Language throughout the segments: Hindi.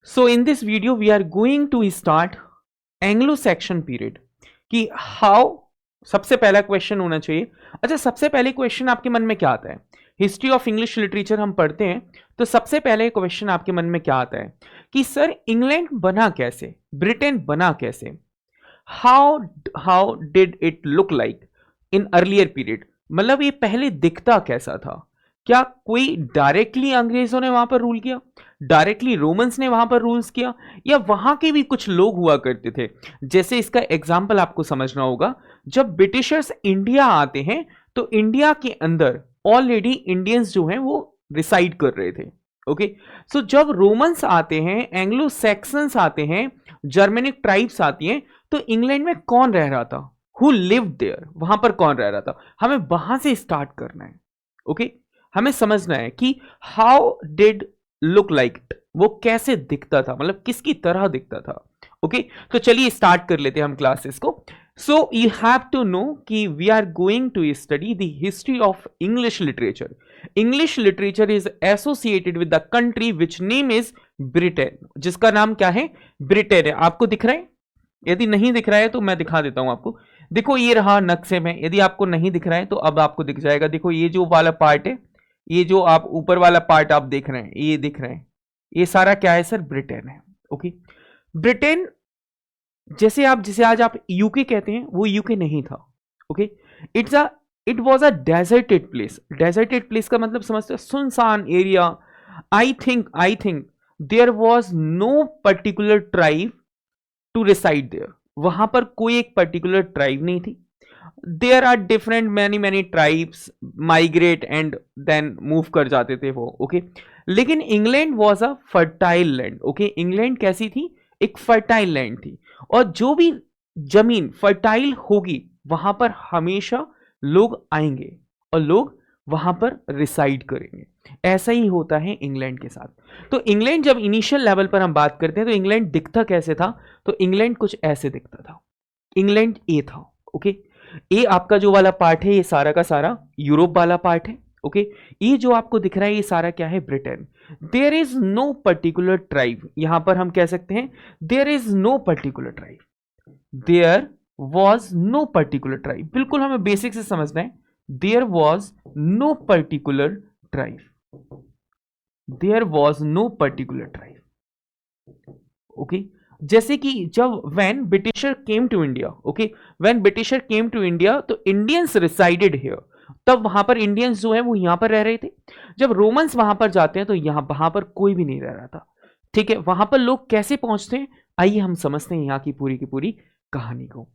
So in this video we are going to start Anglo-Saxon period कि हाउ सबसे पहला क्वेश्चन होना चाहिए। अच्छा, सबसे पहले क्वेश्चन आपके मन में क्या आता है? हिस्ट्री ऑफ इंग्लिश लिटरेचर हम पढ़ते हैं तो सबसे पहले क्वेश्चन आपके मन में क्या आता है कि सर इंग्लैंड बना कैसे, ब्रिटेन बना कैसे, how how did it look like in earlier period, मतलब ये पहले दिखता कैसा था? क्या कोई डायरेक्टली अंग्रेजों ने वहां पर रूल किया, डायरेक्टली रोमन्स ने वहां पर रूल्स किया, या वहां के भी कुछ लोग हुआ करते थे? जैसे इसका एग्जाम्पल आपको समझना होगा, जब ब्रिटिशर्स इंडिया आते हैं तो इंडिया के अंदर ऑलरेडी इंडियंस जो हैं वो रिसाइड कर रहे थे। ओके, सो जब रोमन्स आते हैं, एंग्लो सैक्सन्स आते हैं, जर्मेनिक ट्राइब्स आती हैं, तो इंग्लैंड में कौन रह रहा था? हु लिव्ड देयर, वहां पर कौन रह रहा था? हमें वहां से स्टार्ट करना है। ओके, हमें समझना है कि हाउ डिड लुक लाइक, वो कैसे दिखता था, मतलब किसकी तरह दिखता था। ओके, तो चलिए स्टार्ट कर लेते हैं हम क्लासेस को। So you have to know कि we are going to study the history of English literature. English literature is associated with the country which name is Britain, जिसका नाम क्या है? ब्रिटेन है। आपको दिख रहा है? यदि नहीं दिख रहा है तो मैं दिखा देता हूं आपको। देखो ये रहा नक्शे में, यदि आपको नहीं दिख रहा है तो अब आपको दिख जाएगा। देखो ये जो वाला पार्ट है, ये जो आप ऊपर वाला पार्ट आप देख रहे हैं, ये दिख रहे हैं, ये सारा क्या है सर? ब्रिटेन है। ओके, ब्रिटेन जिसे आज आप यूके कहते हैं, वो यूके नहीं था। Okay, it was a deserted place. Deserted place का मतलब समझते हो? सुनसान area. I think there was no particular tribe to reside there. वहां पर कोई एक पर्टिकुलर ट्राइब नहीं थी। There are different many tribes migrate and then move कर जाते थे वो। ओके, लेकिन England was a fertile land. Okay, England कैसी थी? एक फर्टाइल लैंड थी, और जो भी जमीन फर्टाइल होगी वहां पर हमेशा लोग आएंगे और लोग वहां पर रिसाइड करेंगे। ऐसा ही होता है इंग्लैंड के साथ। तो इंग्लैंड जब इनिशियल लेवल पर हम बात करते हैं तो इंग्लैंड दिखता कैसे था? तो इंग्लैंड कुछ ऐसे दिखता था। इंग्लैंड ए था। ओके, ये आपका जो वाला पार्ट है ये सारा का सारा यूरोप वाला पार्ट है। ओके, ये जो आपको दिख रहा है ये सारा क्या है? Britain. There is no particular tribe, यहां पर हम कह सकते हैं there is no particular tribe, there was no particular tribe. बिल्कुल हमें बेसिक से समझना है। There was no particular tribe, there was no particular tribe. Okay, जैसे कि जब when Britisher came to India, okay, when Britisher came to India तो इंडियंस रिसाइडेड हियर, तब वहां पर इंडियंस जो है वो यहां पर रह रहे थे। जब रोमन्स वहां पर जाते हैं तो वहां पर कोई भी नहीं रह रहा था। ठीक है, वहां पर लोग कैसे पहुंचते हैं, आइए हम समझते हैं यहाँ की पूरी कहानी को।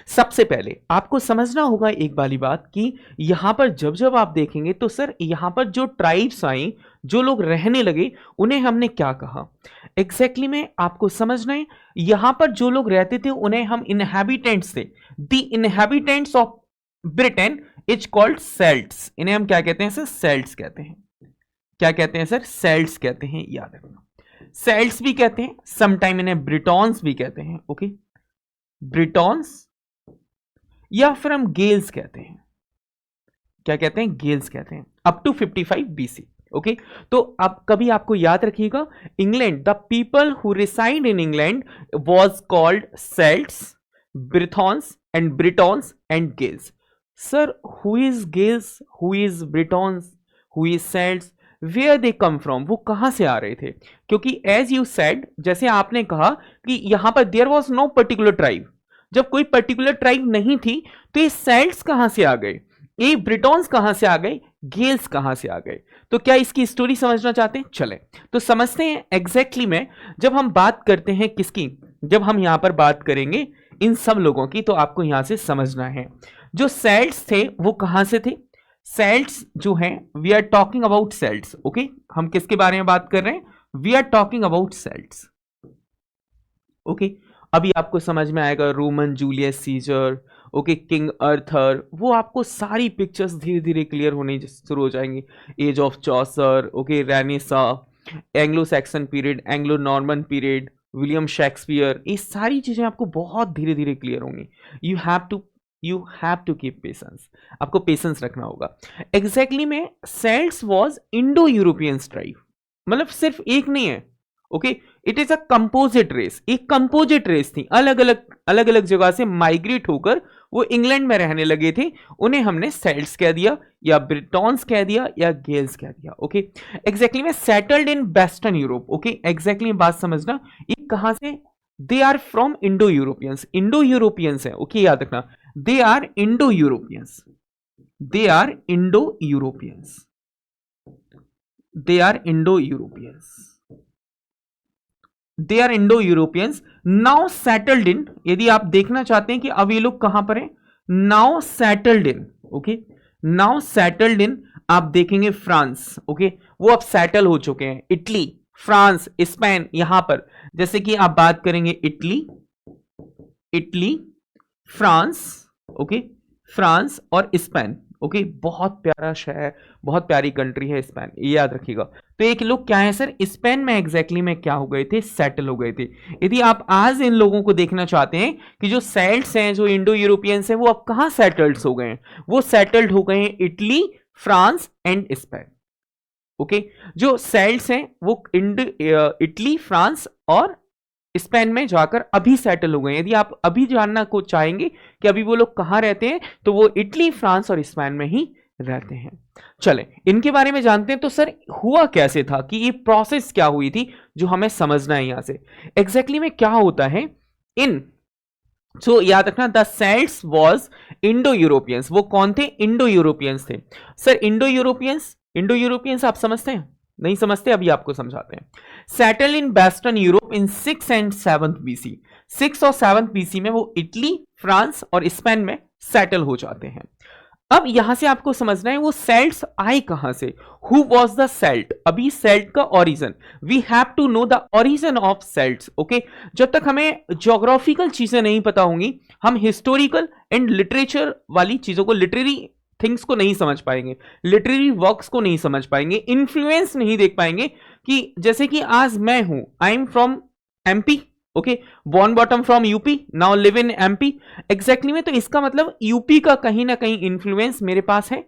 सबसे पहले आपको समझना होगा एक वाली बात कि यहां पर जब जब आप देखेंगे तो सर यहां पर जो ट्राइब्स आई, जो लोग रहने लगे, उन्हें हमने क्या कहा? एग्जैक्टली में आपको समझना है। यहां पर जो लोग रहते थे उन्हें हम इनहैबिटेंट्स थे। The inhabitants of Britain is called Celts. इन्हें हम क्या कहते हैं सर? सेल्ट्स कहते हैं। क्या कहते हैं सर? सेल्ट्स कहते हैं, याद रखना। सेल्ट्स भी कहते हैं, समटाइम इन्हें ब्रिटॉन्स भी कहते हैं। ओके, ब्रिटॉन्स, या फिर हम गेल्स कहते हैं। क्या कहते हैं? गेल्स कहते हैं। Up to 55 BC. ओके, तो अब कभी आपको याद रखिएगा, England, the people who reside in England was called Celts, Brythons and Britons and Gaels. Sir who is Gaels, who is Britons, who is Celts, where they come from, वो कहां से आ रहे थे? क्योंकि एज यू सेड, जैसे आपने कहा कि यहां पर there was no particular tribe, जब कोई पर्टिकुलर ट्राइब नहीं थी तो ये सेल्ट्स कहां से आ गए, ये ब्रिटॉन्स कहां से आ गए, गेल्स कहां से आ गए? तो क्या इसकी स्टोरी समझना चाहते हैं? चले तो समझते हैं। एग्जैक्टली में जब हम बात करते हैं किसकी, जब हम यहां पर बात करेंगे इन सब लोगों की, तो आपको यहां से समझना है जो सेल्ट्स थे वो कहां से थे। सेल्ट्स जो हैं, we are talking about Celts. Okay, हम किसके बारे में बात कर रहे हैं? We are talking about Celts. Okay, अभी आपको समझ में आएगा Roman Julius Caesar, okay, king Arthur, वो आपको सारी पिक्चर्स धीरे धीरे क्लियर होने शुरू हो जाएंगी। Age of Chaucer, okay, renaissance, Anglo Saxon period, Anglo Norman period, William Shakespeare, ये सारी चीजें आपको बहुत धीरे धीरे क्लियर होंगी। You have to keep patience, आपको पेशेंस रखना होगा। एग्जैक्टली में Celts was Indo European tribe, मतलब सिर्फ एक नहीं है, okay, it is a composite race, एक कंपोजिट रेस थी, अलग अलग जगह से माइग्रेट होकर वो इंग्लैंड में रहने लगे थे, उन्हें हमने सेल्ट्स कह दिया या ब्रिटॉन्स कह दिया या गेल्स कह दिया। ओके, एग्जैक्टली में settled in western Europe. Okay, exactly बात समझना, ये कहां से, they are from Indo Europeans, Indo Europeans है। ओके, याद रखना, they are Indo Europeans, they are Indo Europeans, they are Indo Europeans, they are Indo Europeans now settled in. यदि आप देखना चाहते हैं कि अब ये लोग कहां पर हैं, नाउ सेटल्ड इन। ओके, नाउ सेटल्ड इन, आप देखेंगे फ्रांस। ओके, वो अब सेटल हो चुके हैं, इटली, फ्रांस, स्पेन, यहां पर जैसे कि आप बात करेंगे Italy, Italy, France, okay, France और स्पेन। ओके, बहुत प्यारा शहर, बहुत प्यारी कंट्री है स्पेन, ये याद रखिएगा। तो एक लोग क्या है सर, स्पेन में एग्जैक्टली में क्या हो गए थे, सेटल हो गए थे। यदि आप आज इन लोगों को देखना चाहते हैं कि जो सेल्ट्स हैं, जो इंडो यूरोपियंस हैं, वो अब कहां सेटल्ड हो गए हैं, वो सेटल्ड हो गए हैं Italy, France and Spain. Okay, जो सेल्ट्स हैं वो इटली, फ्रांस और स्पेन में जाकर अभी सेटल हो गए। यदि आप अभी जानना को चाहेंगे कि अभी वो लोग कहां रहते हैं, तो वो इटली, फ्रांस और स्पेन में ही रहते हैं। चले इनके बारे में जानते हैं। तो सर हुआ कैसे था, कि ये प्रोसेस क्या हुई थी, जो हमें समझना है यहां से एग्जैक्टली में क्या होता है। इन सो याद रखना, the Celts was Indo Europeans, वो कौन थे, इंडो यूरोपियंस थे। Sir Indo Europeans, Indo Europeans आप समझते हैं, नहीं समझते, अभी आपको समझाते हैं। Settle in western Europe in 6 and 7 BC, 6 और 7 बीसी में वो इटली, फ्रांस और स्पेन में सेटल हो जाते हैं। अब यहां से आपको समझना है वो सेल्ट्स आए कहां से, हु वॉज द सेल्ट। अभी सेल्ट का origin, we have to know the origin of Celts. Okay, जब तक हमें ज्योग्राफिकल चीजें नहीं पता होंगी, हम हिस्टोरिकल एंड लिटरेचर वाली चीजों को, लिटरेरी थिंग्स को नहीं समझ पाएंगे, लिटरेरी वर्क्स को नहीं समझ पाएंगे, इन्फ्लुएंस नहीं देख पाएंगे। कि जैसे कि आज मैं हूं, I am from MP, okay, born bottom from UP, now live in MP, exactly में, तो इसका मतलब यूपी का कहीं ना कहीं इंफ्लुएंस मेरे पास है।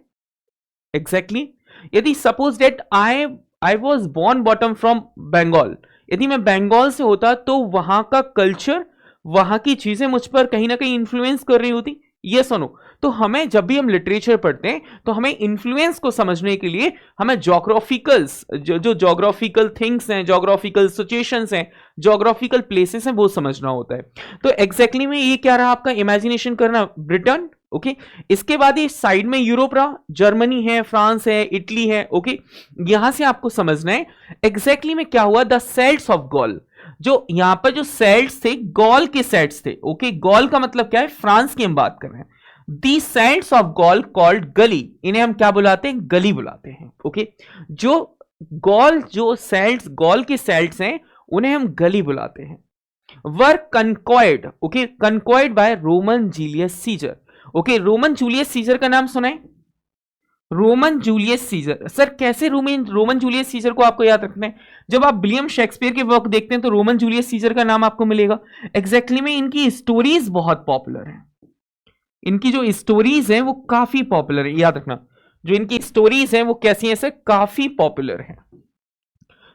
एग्जैक्टली यदि suppose that I was born bottom from Bengal, यदि मैं बंगाल से होता तो वहां का कल्चर, वहां की चीजें मुझ पर कहीं ना कहीं इंफ्लुएंस कर रही होती, ये सुनो। तो हमें जब भी हम लिटरेचर पढ़ते हैं, तो हमें इन्फ्लुएंस को समझने के लिए हमें ज्योग्राफिकल्स, जो ज्योग्राफिकल थिंग्स हैं, ज्योग्राफिकल सिचुएशंस हैं, ज्योग्राफिकल प्लेसेस हैं, वो समझना होता है। तो एग्जैक्टली में ये क्या रहा आपका, इमेजिनेशन करना, ब्रिटेन। ओके, इसके बाद ये साइड में यूरोप रहा, जर्मनी है, फ्रांस है, इटली है। ओके, यहां से आपको समझना है एग्जैक्टली में क्या हुआ, द सेल्ट्स ऑफ गॉल, जो यहां पर जो सेल्ट्स थे, गॉल के सेल्ट्स थे। ओके, गॉल का मतलब क्या है, फ्रांस की हम बात कर रहे हैं। दी सेल्ट्स ऑफ गॉल कॉल्ड गली, इन्हें हम क्या बुलाते हैं, गली बुलाते हैं। ओके, जो गॉल, जो सेल्ट्स, गॉल के सेल्ट्स हैं, उन्हें हम गली बुलाते हैं। Were conquered, okay, conquered by Roman Julius Caesar. Okay, Roman Julius Caesar का नाम सुना है, रोमन जूलियस सीजर। सर कैसे रोमन जूलियस सीजर को आपको याद रखना है, जब आप विलियम शेक्सपियर के वर्क देखते हैं तो रोमन जूलियस सीजर का नाम आपको मिलेगा। एग्जैक्टली में इनकी स्टोरीज बहुत पॉपुलर हैं, इनकी जो स्टोरीज हैं वो काफी पॉपुलर है, याद रखना, जो इनकी स्टोरीज हैं वो कैसी हैं सर, काफी पॉपुलर है।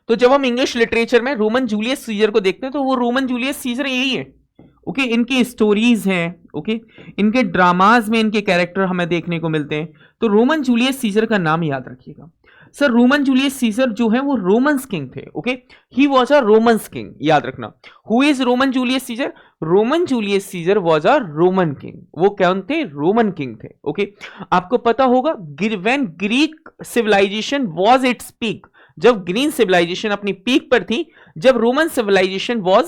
तो जब हम इंग्लिश लिटरेचर में रोमन जूलियस सीजर को देखते हैं तो वो रोमन जूलियस सीजर यही है। ओके, इनकी स्टोरीज हैं, ओके, इनके ड्रामाज में इनके कैरेक्टर हमें देखने को मिलते हैं। तो रोमन जूलियस सीजर का नाम याद रखिएगा। सर रोमन जूलियस सीजर जो है वो रोमन्स किंग थे। Okay, he was a Romans king, याद रखना। Who is Roman Julius scissor, Roman Julius scissor was a Roman king, वो कौन थे, रोमन किंग थे। ओके, आपको पता होगा when Greek civilization was its peak, जब ग्रीक सिविलाइजेशन अपनी पीक पर थी, जब रोमन सिविलाइजेशन वॉज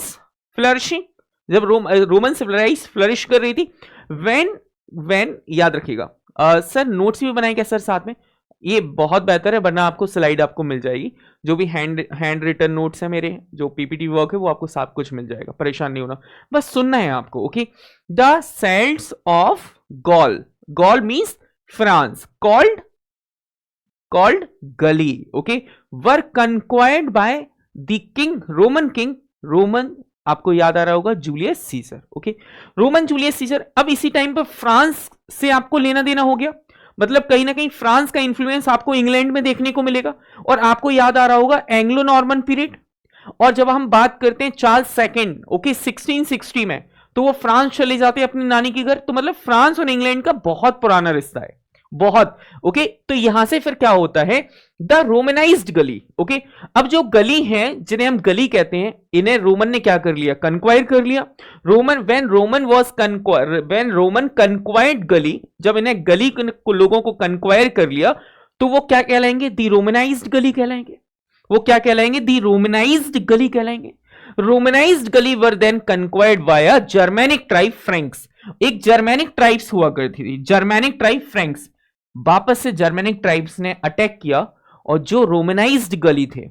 फ्लरिशिंग, जब रोमन सिविलाइज फ्लरिश कर रही थी, व्हेन याद रखिएगा। सर नोट्स भी बनाएंगे सर साथ में, ये बहुत बेहतर है, वरना आपको स्लाइड आपको मिल जाएगी, जो भी हैंड रिटन नोट्स है मेरे, जो पीपीटी वर्क है वो आपको सब कुछ मिल जाएगा, परेशान नहीं होना, बस सुनना है आपको। Okay, the Celts of Gaul, Gaul means France, called Galli, okay, were conquered by the king, Roman king, Roman आपको याद आ रहा होगा Julius Caesar. Okay, Roman Julius Caesar. अब इसी टाइम पर फ्रांस से आपको लेना देना हो गया, मतलब कहीं ना कहीं फ्रांस का इंफ्लुएंस आपको इंग्लैंड में देखने को मिलेगा। और आपको याद आ रहा होगा एंग्लो नॉर्मन पीरियड, और जब हम बात करते हैं चार्ल्स सेकंड, ओके, 1660 में, तो वो फ्रांस चले जाते हैं अपनी नानी के घर। तो मतलब फ्रांस और इंग्लैंड का बहुत पुराना रिश्ता है, बहुत। ओके, तो यहां से फिर क्या होता है, द रोमनाइज्ड गली। ओके, अब जो गली है जिन्हें हम गली कहते हैं, इन्हें रोमन ने क्या कर लिया, कन्क्वायर कर लिया। व्हेन रोमन कन्क्वायर्ड गली, जब इन्हें गली को लोगों को कन्क्वायर कर लिया, तो वो क्या कहलाएंगे, दी रोमनाइज्ड गली कहलाएंगे। वो क्या कहलाएंगे, दी रोमनाइज्ड गली कहलाएंगे। Romanised Galli were then conquered by Germanic tribe Franks. एक जर्मेनिक ट्राइब्स हुआ करती थी, जर्मेनिक ट्राइब फ्रेंक्स। वापस से जर्मेनिक ट्राइब्स ने अटैक किया और जो रोमनाइज्ड गली थे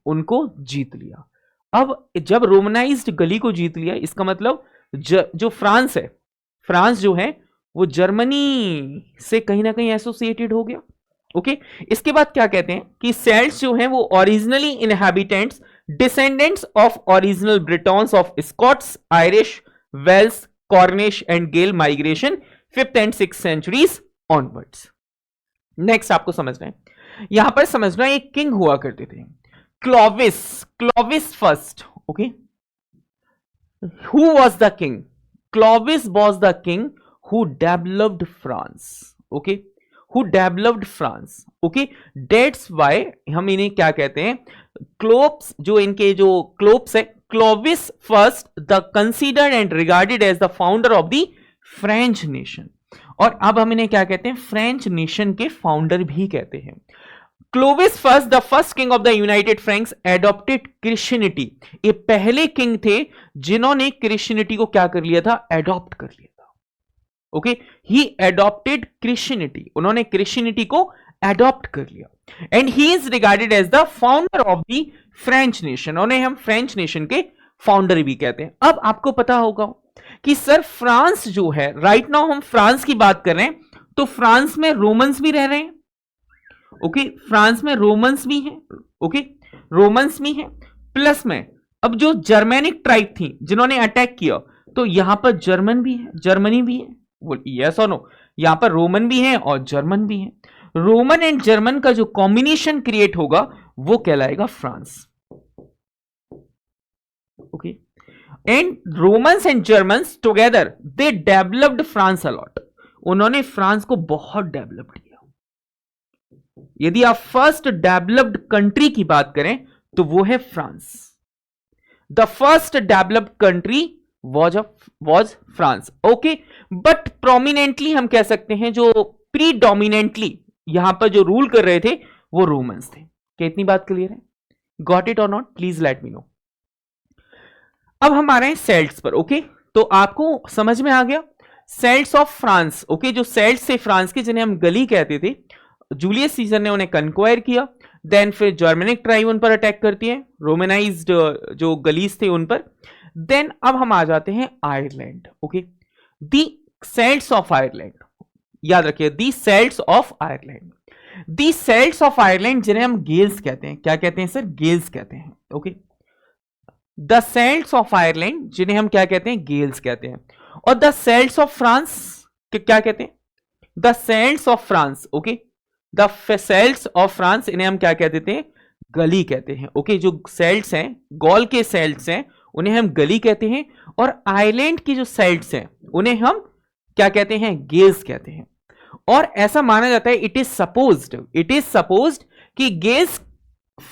उनको जीत लिया। अब जब रोमनाइज्ड गली को जीत लिया, इसका मतलब जो फ्रांस है, फ्रांस जो है वो जर्मनी से कहीं ना कहीं एसोसिएटेड हो गया। ओके, इसके बाद क्या कहते हैं कि सेल्ट्स जो हैं वो originally inhabitants, descendants of original Britons of Scots, Irish, Wales, Cornish and Gael migration 5th and 6th centuries onwards. Next आपको समझना है, यहां पर समझना है एक किंग हुआ करते थे, Clovis, Clovis first. Okay, who was the king, Clovis was the king who developed France. Okay, who developed France. Okay, that's why हम इन्हें क्या कहते हैं, क्लोप्स, जो इनके जो क्लोप्स है, Clovis first the considered and regarded as the founder of the French nation. और अब हम इन्हें क्या कहते हैं, फ्रेंच नेशन के फाउंडर भी कहते हैं। Clovis first the first king of the United Franks adopted Christianity. ये पहले किंग थे जिन्होंने क्रिश्चियनिटी को क्या कर लिया था, एडॉप्ट कर लिया था। ओके, ही एडॉप्टेड क्रिश्चियनिटी, उन्होंने क्रिश्चियनिटी को एडॉप्ट कर लिया। And he is regarded as the founder of the French nation, उन्हें हम फ्रेंच नेशन के फाउंडर भी कहते हैं। अब आपको पता होगा कि सर फ्रांस जो है, राइट नाउ हम फ्रांस की बात कर रहे हैं, तो फ्रांस में रोमन्स भी रह रहे हैं। ओके, फ्रांस में रोमन्स भी हैं। ओके, रोमन्स भी हैं, प्लस में अब जो जर्मेनिक ट्राइब थी जिन्होंने अटैक किया, तो यहां पर जर्मन भी है, जर्मनी भी है। यस और नो, यहां पर रोमन भी है और जर्मन भी है। रोमन एंड जर्मन का जो कॉम्बिनेशन क्रिएट होगा वो कहलाएगा France. Okay, and Romans and Germans together they developed France a lot, उन्होंने फ्रांस को बहुत डेवलप किया। यदि आप फर्स्ट डेवलप्ड कंट्री की बात करें तो वो है France. The first developed country was France. Okay, but prominently हम कह सकते हैं जो प्रीडोमिनेंटली यहां पर जो रूल कर रहे थे वो रोमन्स थे। क्या इतनी बात क्लियर है? गॉट इट और not, please let me no. अब हम आ रहे हैं सेल्ट्स पर। ओके, तो आपको समझ में आ गया सेल्ट्स ऑफ फ्रांस। ओके, जो सेल्ट्स थे फ्रांस के, जिन्हें हम गली कहते थे, जूलियस सीजर ने उन्हें कन्क्वायर किया। देन फिर जर्मेनिक ट्राइब उन पर अटैक करती है, रोमनाइज्ड जो गलीज थे उन पर। देन अब हम आ जाते हैं Ireland. Okay, the Celts of Ireland, याद रखिए, the Celts of Ireland, the Celts of Ireland जिन्हें हम गेल्स कहते हैं। क्या कहते हैं सर? गेल्स कहते हैं। Okay, the Celts of Ireland जिन्हें हम क्या कहते हैं? गेल्स कहते हैं। और द सेल्ट्स ऑफ फ्रांस क्या कहते हैं? The Celts of France. Okay, the Celts of France, इन्हें हम क्या कहते थे? गली कहते हैं। ओके, जो सेल्ट्स हैं, गॉल के सेल्ट्स हैं, उन्हें हम गली कहते हैं। और आयरलैंड की जो सेल्ट्स हैं उन्हें हम क्या कहते हैं? गेल्स कहते हैं। और ऐसा माना जाता है, इट इज सपोज्ड कि Gaels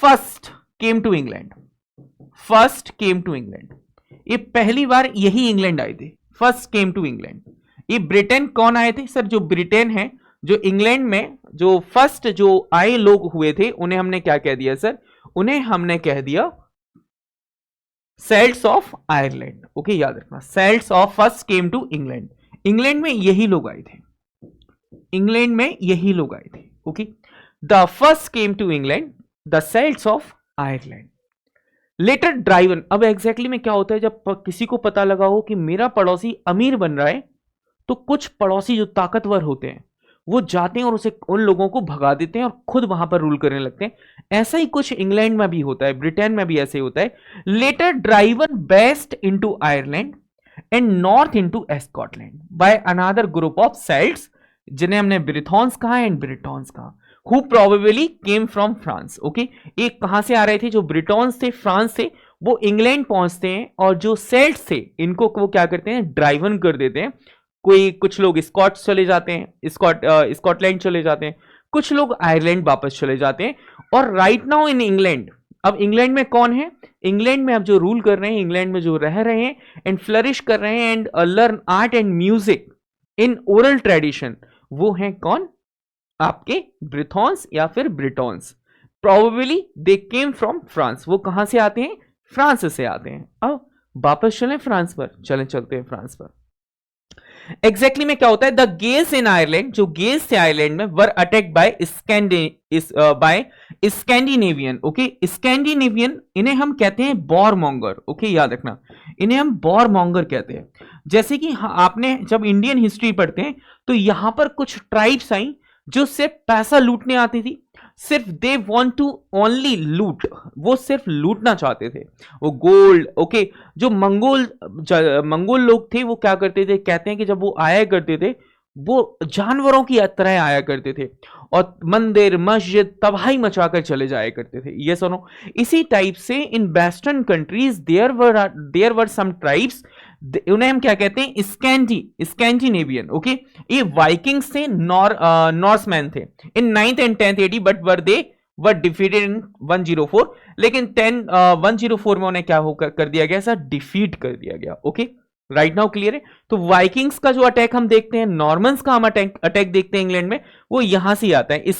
first came to England, first came to England. ये पहली बार यही इंग्लैंड आए थे, फर्स्ट केम टू इंग्लैंड। ये ब्रिटेन कौन आए थे सर? जो ब्रिटेन है, जो इंग्लैंड में जो फर्स्ट जो आए लोग हुए थे, उन्हें हमने क्या कह दिया सर? उन्हें हमने कह दिया सेल्ट्स ऑफ आयरलैंड। ओके, याद रखना, Celts of first came to England. England में यही लोग आए थे, इंग्लैंड में यही लोग आए थे। Okay, the first came to England, the Celts of Ireland. Later driven, अब एग्जैक्टली में क्या होता है, जब किसी को पता लगा हो कि मेरा पड़ोसी अमीर बन रहा है, तो कुछ पड़ोसी जो ताकतवर होते हैं वो जाते हैं और उसे, उन लोगों को भगा देते हैं और खुद वहां पर रूल करने लगते हैं। ऐसा ही कुछ इंग्लैंड में भी होता है, ब्रिटेन में भी ऐसे ही होता है। Later driven west into Ireland and north into Scotland by another group of Celts, जिन्हें हमने ब्रिथॉन्स कहा एंड ब्रिटॉन्स कहा, who probably came from France. Okay, एक कहां से आ रहे थे? जो ब्रिटॉन्स थे, फ्रांस से, वो इंग्लैंड पहुंचते हैं और जो सेल्ट्स थे इनको वो क्या करते हैं, ड्राइव इन कर देते हैं। कुछ लोग स्कॉट्स चले जाते हैं, स्कॉटलैंड चले जाते हैं, कुछ लोग आयरलैंड वापस चले जाते हैं। और राइट नाउ इन इंग्लैंड, अब इंग्लैंड में कौन है, इंग्लैंड में अब जो रूल कर रहे हैं, इंग्लैंड में जो रह रहे हैं एंड फ्लरिश कर रहे हैं and learn art and music in oral tradition, वो हैं कौन, आपके ब्रिथॉन्स या फिर Britons. Probably they came from France, वो कहां से आते हैं, फ्रांस से आते हैं। अब वापस चलें फ्रांस पर, चलते हैं फ्रांस पर। एग्जैक्टली में क्या होता है, द गेल्स इन आयरलैंड, जो गेल्स थे आयरलैंड में, were attack by Scandinavian. Okay, Scandinavian, इन्हें हम कहते हैं बॉरमोंगर। ओके, याद रखना, इन्हें हम बॉरमोंगर कहते हैं। जैसे कि आपने जब इंडियन हिस्ट्री पढ़ते हैं तो यहां पर कुछ ट्राइब्स आई जो सिर्फ पैसा लूटने आती थी, सिर्फ दे वांट टू ओनली लूट, वो सिर्फ लूटना चाहते थे, वो गोल्ड। ओके, जो मंगोल लोग थे वो क्या करते थे, कहते हैं कि जब वो आया करते थे वो जानवरों की तरह आया करते थे और मंदिर मस्जिद तबाही मचाकर चले जाया करते थे। ये सुनो, इसी टाइप से in western countries there were some tribes, उन्हें हम क्या कहते हैं, स्कैंडिनेवियन। ओके, ये वाइकिंग्स थे, नॉर्समैन थे in 9th and 10th AD, but were defeated in 104, लेकिन 104 में उन्हें क्या कर दिया गया, ऐसा डिफीट कर दिया गया। ओके, राइट नाउ क्लियर है। तो वाइकिंग्स का जो अटैक हम देखते हैं, नॉर्मन्स का हम अटैक देखते हैं इंग्लैंड में, वो यहां से आता है।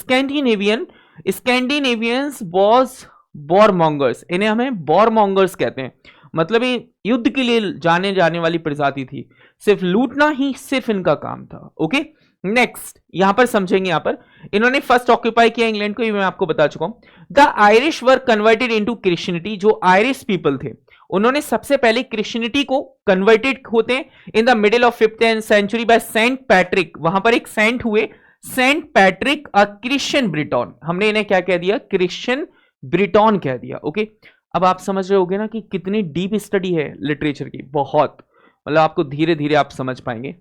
स्कैंडिनेवियंस वॉज बॉरमोंगर्स, इन्हें हमें बॉरमोंगर्स कहते हैं। मतलब ये युद्ध के लिए जाने वाली प्रजाति थी, सिर्फ लूटना ही सिर्फ इनका काम था। ओके, नेक्स्ट यहां पर समझेंगे, यहां पर इन्होंने फर्स्ट ऑक्यूपाई किया इंग्लैंड को, ये मैं आपको बता चुका हूं। The Irish were converted into Christianity, जो आयरिश पीपल थे उन्होंने सबसे पहले क्रिश्चियनिटी को कन्वर्टेड होते हैं in the middle of 5th century by Saint Patrick. वहां पर एक सेंट हुए, Saint Patrick a Christian Briton, हमने इन्हें क्या कह दिया, क्रिश्चियन ब्रिटॉन कह दिया। ओके, अब आप समझ रहे होगे ना कि कितनी डीप स्टडी है लिटरेचर की, बहुत, मतलब आपको धीरे धीरे आप समझ पाएंगे।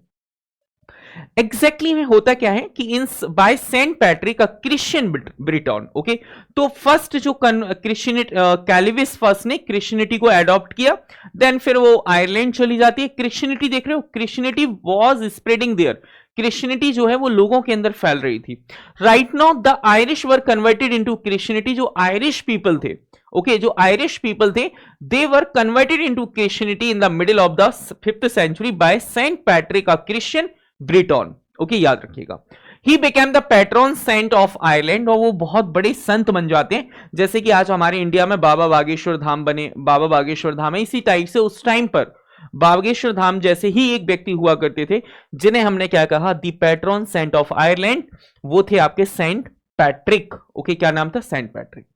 एग्जैक्टली में होता क्या है कि in by Saint Patrick a Christian Briton. Okay, तो फर्स्ट जो कैलिविस फर्स्ट ने क्रिश्चियनिटी को एडॉप्ट किया, देन फिर वो आयरलैंड चली जाती है। क्रिश्चियनिटी देख रहे हो, Christianity was spreading there, Christianity जो है वो लोगों के अंदर फैल रही थी। Right now the Irish were converted into Christianity, जो आयरिश पीपल थे, ओके, जो आयरिश पीपल थे, they were converted into Christianity in the middle of the 5th century by Saint Patrick a Christian Briton. Okay, याद रखिएगा। He became the patron saint of Ireland, और वो बहुत बड़े संत बन जाते हैं, जैसे कि आज हमारे इंडिया में बाबा बागेश्वर धाम बने, बाबा बागेश्वर धाम है। इसी टाइप से उस टाइम पर बागेश्वर धाम जैसे ही एक व्यक्ति हुआ करते थे जिन्हें हमने क्या कहा, the patron saint of Ireland, वो थे आपके सेंट पैट्रिक। ओके, क्या नाम था, Saint Patrick.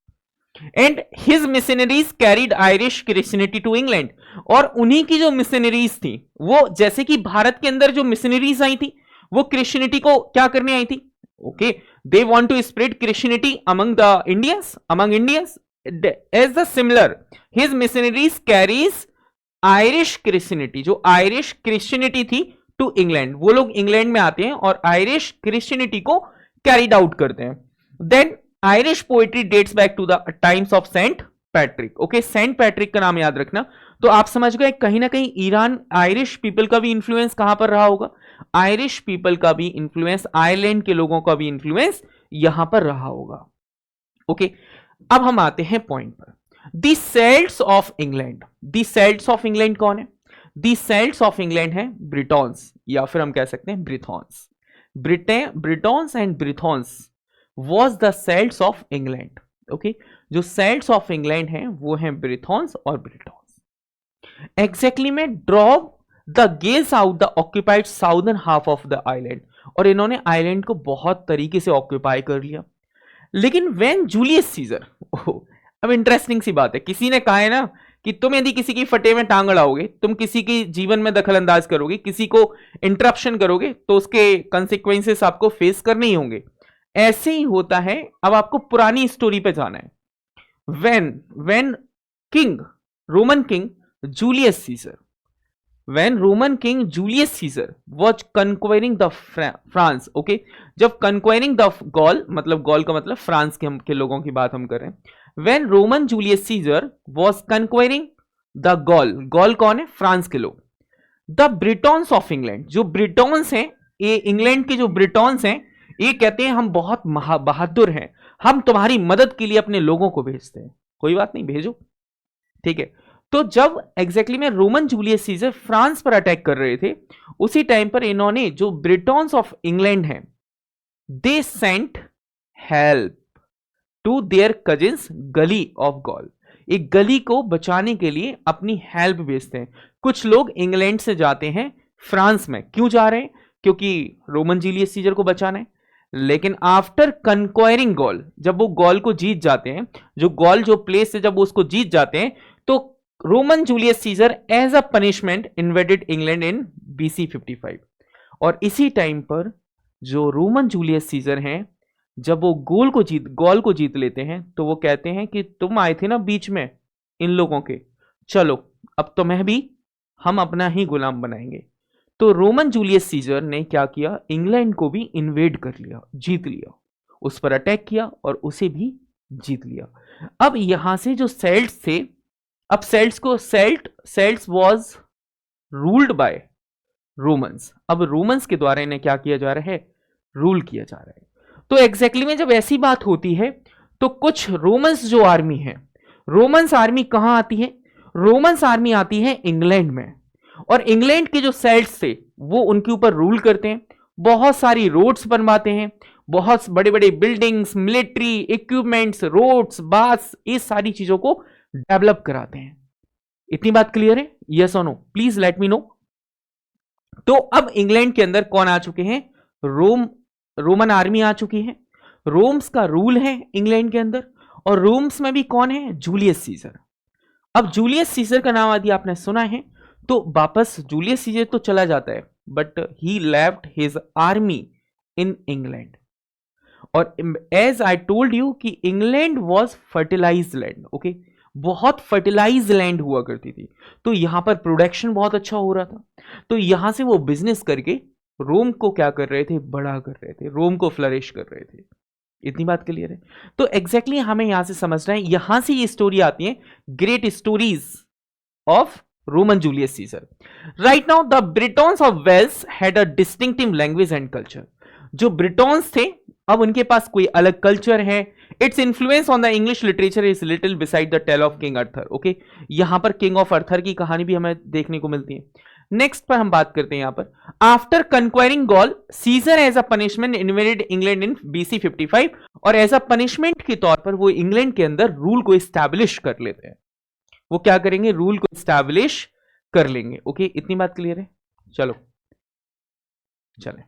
And his missionaries carried Irish Christianity to England, और उन्हीं की जो मिशनरीज थी वो, जैसे कि भारत के अंदर जो मिशनरीज आई थी वो क्रिश्चियनिटी को क्या करने आई थी। Okay, they want to spread Christianity among the Indians as the similar his missionaries carries Irish Christianity, जो आयरिश क्रिश्चियनिटी थी, टू इंग्लैंड। वो लोग इंग्लैंड में आते हैं और आयरिश क्रिश्चियनिटी को कैरिड आउट करते हैं। Then Irish poetry dates back to the times of Saint Patrick. Okay, Saint Patrick का नाम याद रखना। तो आप समझ गए कहीं ना कहीं ईरान, आयरिश पीपल का भी इंफ्लुएंस कहां पर रहा होगा, आयरिश पीपल का भी इंफ्लुएंस, आयरलैंड के लोगों का भी इंफ्लुएंस यहां पर रहा होगा। ओके, अब हम आते हैं पॉइंट पर। The Celts of England, the Celts of England कौन है, दी सेल्ट्स ऑफ इंग्लैंड है ब्रिटॉन्स, या फिर हम कह सकते हैं Brythons. Britons and Brythons was the Celts of England। Okay, जो Celts of England हैं वो हैं ब्रिथॉन्स और ब्रिटॉन्स। एग्जैक्टली में drove the Gaels out the occupied southern half of the island, और इन्होंने आइलैंड को बहुत तरीके से ऑक्यूपाई कर लिया। लेकिन व्हेन जूलियस सीजर, अब इंटरेस्टिंग सी बात है, किसी ने कहा है ना कि तुम यदि किसी की फटे में टांग अड़ाओगे, तुम किसी के जीवन में दखल अंदाज करोगे, किसी को इंटरप्शन करोगे, तो उसके कंसिक्वेंसेस आपको फेस करने ही होंगे। ऐसे ही होता है। अब आपको पुरानी स्टोरी पे जाना है। when Roman king Julius Caesar was conquering the France. Okay, जब conquering the गॉल, मतलब गॉल का मतलब फ्रांस के लोगों की बात हम कर रहे हैं। when Roman Julius Caesar was conquering the Gaul, Gaul कौन है? फ्रांस के लोग। द ब्रिटॉन्स ऑफ इंग्लैंड, जो ब्रिटॉन्स हैं, ये इंग्लैंड के जो ब्रिटॉन्स हैं, ये कहते हैं हम बहुत बहादुर हैं, हम तुम्हारी मदद के लिए अपने लोगों को भेजते हैं। कोई बात नहीं, भेजो, ठीक है। तो जब एग्जैक्टली में रोमन जूलियस सीजर फ्रांस पर अटैक कर रहे थे, उसी टाइम पर इन्होंने जो ब्रिटॉन्स ऑफ इंग्लैंड हैं, they sent help to their cousins गली ऑफ गॉल, एक गली को बचाने के लिए अपनी हेल्प भेजते हैं। कुछ लोग इंग्लैंड से जाते हैं फ्रांस में, क्यों जा रहे हैं? क्योंकि रोमन जूलियस सीजर को बचाना है। लेकिन आफ्टर कन्क्वायरिंग गॉल, जब वो गॉल को जीत जाते हैं, जो गॉल जो प्लेस है, जब वो उसको जीत जाते हैं, तो Roman Julius Caesar as a punishment invaded England in BC 55। और इसी टाइम पर जो रोमन जूलियस सीजर हैं, जब वो गॉल को जीत लेते हैं, तो वो कहते हैं कि तुम आए थे ना बीच में इन लोगों के, चलो अब तुम्हें भी हम अपना ही गुलाम बनाएंगे। तो रोमन जूलियस सीजर ने क्या किया? इंग्लैंड को भी इन्वेड कर लिया, जीत लिया, उस पर अटैक किया और उसे भी जीत लिया। अब यहां से जो सेल्ट्स थे, अब Celts was ruled by Romans. अब रोमन्स के द्वारा इन्हें क्या किया जा रहा है? रूल किया जा रहा है। तो एग्जैक्टली में जब ऐसी बात होती है, तो कुछ रोमन्स जो आर्मी है, रोमन्स आर्मी कहां आती है? रोमन्स आर्मी आती है इंग्लैंड में, और इंग्लैंड के जो सेल्ट्स थे वो उनके ऊपर रूल करते हैं, बहुत सारी रोड्स बनवाते हैं, बहुत बड़े बड़े बिल्डिंग्स, मिलिट्री इक्विपमेंट्स, रोड्स, बास, ये सारी चीजों को डेवलप कराते हैं। इतनी बात क्लियर है? यस और no? Please let me know. तो अब इंग्लैंड के अंदर कौन आ चुके हैं? रोमन आर्मी आ चुकी है। रोम्स का रूल है इंग्लैंड के अंदर, और रोम्स में भी कौन है? Julius Caesar. अब जूलियस सीजर का नाम यदि आपने सुना है, तो वापस जूलियस सीजर तो चला जाता है, but he left his army in England. और एज आई टोल्ड यू कि England was fertilized land, okay, बहुत फर्टिलाइज लैंड हुआ करती थी, तो यहां पर प्रोडक्शन बहुत अच्छा हो रहा था। तो यहां से वो बिजनेस करके रोम को क्या कर रहे थे? बड़ा कर रहे थे, रोम को फ्लरिश कर रहे थे। इतनी बात क्लियर है? तो एग्जैक्टली हमें यहां से समझना है, यहां से ये स्टोरी आती है, great stories of Roman Julius Caesar. Right now the Britons of Wales had a distinctive language and culture. जो ब्रिटॉन्स थे, अब उनके पास कोई अलग कल्चर है। Its influence on the English literature is little beside the tale of King Arthur, okay, यहां पर किंग ऑफ अर्थर की कहानी भी हमें देखने को मिलती है। नेक्स्ट पर हम बात करते हैं यहां पर, after conquering Gaul, Caesar as a punishment invaded England in BC 55, और एज अ पनिशमेंट के तौर पर वो इंग्लैंड के अंदर रूल को एस्टैब्लिश कर लेते हैं। वो क्या करेंगे? रूल को एस्टैब्लिश कर लेंगे, ओके। इतनी बात क्लियर है? चलो चले।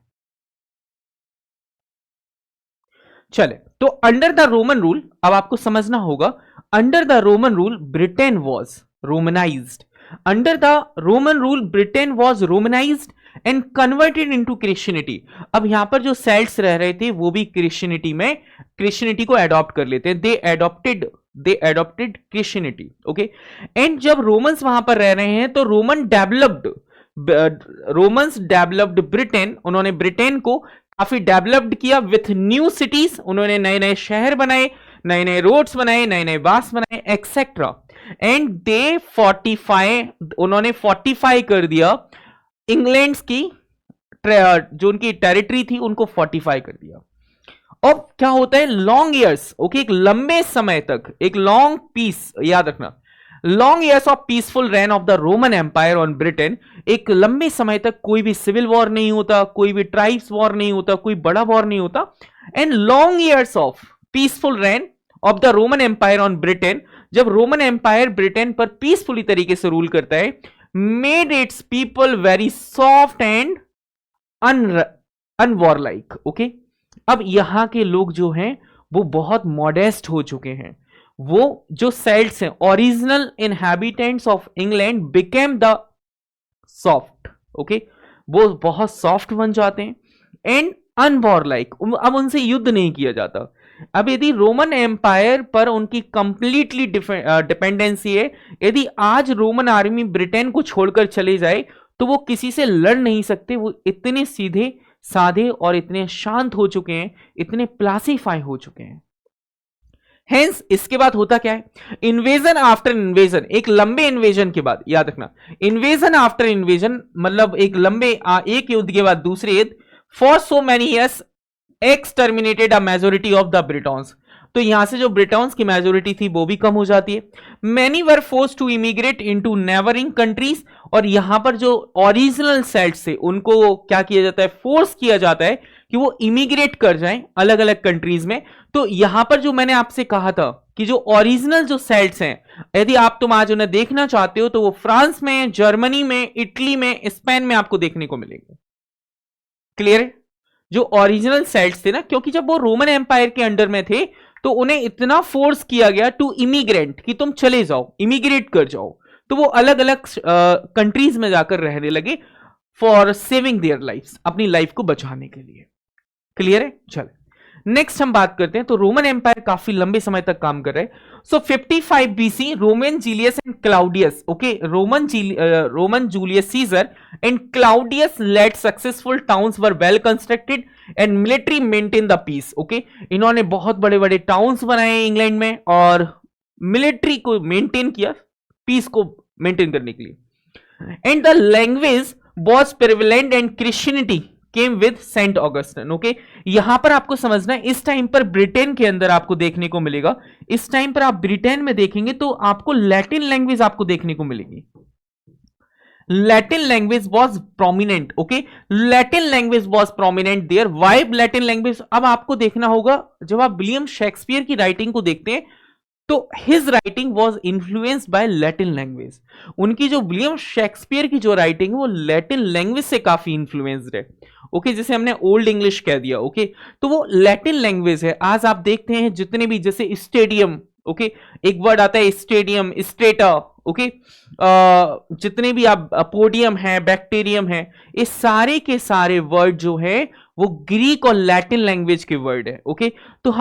तो अंडर द रोमन रूल, अब आपको समझना होगा, under the Roman rule Britain was Romanised. Under the Roman rule Britain was Romanised and converted into Christianity. अब यहां पर जो सेल्ट्स रह रहे थे वो भी क्रिश्चियनिटी को अडॉप्ट कर लेते हैं। दे एडॉप्टेड क्रिश्चियनिटी, ओके। एंड जब रोमन्स वहां पर रह रहे हैं, तो रोमन्स डेवलप्ड ब्रिटेन, उन्होंने ब्रिटेन को काफी डेवलप्ड किया विथ न्यू सिटीज, उन्होंने नए नए शहर बनाए, नए नए रोड्स बनाए, नए नए बास बनाए, एक्सेट्रा। एंड दे उन्होंने फोर्टिफाई कर दिया इंग्लैंड की जो उनकी टेरिटरी थी, उनको फोर्टिफाई कर दिया। अब क्या होता है? लॉन्ग ईयर्स, ओके, एक लंबे समय तक, एक लॉन्ग पीस, याद रखना, long years of peaceful reign of the Roman Empire on Britain. एक लंबे समय तक कोई भी सिविल वॉर नहीं होता, कोई भी ट्राइब्स वॉर नहीं होता, कोई बड़ा वॉर नहीं होता। And long years of peaceful reign of the Roman Empire on Britain, जब रोमन एम्पायर ब्रिटेन पर पीसफुली तरीके से रूल करता है, made its people very soft and unwarlike, okay. अब यहां के लोग जो हैं वो बहुत मॉडेस्ट हो चुके हैं। वो जो सेल्ट्स हैं, original inhabitants of England became the soft, okay, वो बहुत सॉफ्ट बन जाते हैं एंड अनवॉरलाइक। अब उनसे युद्ध नहीं किया जाता। अब यदि रोमन एम्पायर पर उनकी कंप्लीटली डिपेंडेंसी है, यदि आज रोमन आर्मी ब्रिटेन को छोड़कर चले जाए तो वो किसी से लड़ नहीं सकते। वो इतने सीधे साधे और इतने शांत हो चुके हैं, इतने प्लासीफाई हो चुके हैं। हेंस इसके बाद होता क्या है, इन्वेजन आफ्टर इन्वेजन, एक लंबे इन्वेजन के बाद, याद रखना इन्वेजन आफ्टर इन्वेजन मतलब एक लंबे एक युद्ध के बाद दूसरे युद्ध, for so many years exterminated a majority of the Britons, तो यहां से जो ब्रिटॉन्स की मेजोरिटी थी वो भी कम हो जाती है। Many were force to immigrate into neighbouring countries, और यहां पर जो ओरिजिनल सेल्स थे उनको क्या किया जाता है, फोर्स किया जाता है कि वो इमिग्रेट कर जाएं अलग अलग कंट्रीज में। तो यहां पर जो मैंने आपसे कहा था कि जो ओरिजिनल जो सेल्स हैं, यदि आप तुम आज उन्हें देखना चाहते हो तो वो फ्रांस में, जर्मनी में, इटली में, स्पेन में आपको देखने को मिलेंगे। क्लियर है? जो ओरिजिनल सेल्स थे ना, क्योंकि जब वो रोमन एम्पायर के अंडर में थे तो उन्हें इतना फोर्स किया गया टू इमिग्रेंट कि तुम चले जाओ, इमिग्रेट कर जाओ, तो वो अलग अलग कंट्रीज में जाकर रहने लगे फॉर सेविंग देयर लाइफ, अपनी लाइफ को बचाने के लिए। क्लियर है? चल नेक्स्ट हम बात करते हैं। तो रोमन एम्पायर काफी लंबे समय तक काम कर रहे हैं। So 55 BC Roman Julius and Claudius, okay, Roman Julius Caesar and Claudius led successful towns were well constructed and military maintain the peace, okay, इन्होंने बहुत बड़े बड़े टाउन्स बनाए इंग्लैंड में और मिलिट्री को मेंटेन किया, पीस को मेंटेन करने के लिए। And the language was prevalent and Christianity came with Saint Augustine, okay, यहां पर आपको समझना है इस टाइम पर ब्रिटेन के अंदर आपको देखने को मिलेगा, इस टाइम पर आप ब्रिटेन में देखेंगे तो आपको लैटिन लैंग्वेज आपको देखने को मिलेगी। Latin language was prominent, okay, Latin language was prominent there. Why Latin language? अब आपको देखना होगा जब आप विलियम शेक्सपियर की राइटिंग को देखते हैं तो his writing was influenced by Latin language, उनकी जो विलियम शेक्सपियर की जो राइटिंग है वो लैटिन लैंग्वेज से काफी इन्फ्लुएंस्ड है, ओके, जैसे हमने ओल्ड इंग्लिश कह दिया, ओके, तो वो लैटिन लैंग्वेज है। आज आप देखते हैं जितने भी जैसे स्टेडियम, ओके, एक वर्ड आता है स्टेडियम, स्टेटा, ओके, जितने भी आप पोडियम है, बैक्टीरियम है, ये सारे के सारे वर्ड जो है वो ग्रीक और लैटिन लैंग्वेज के वर्ड है, ओके। तो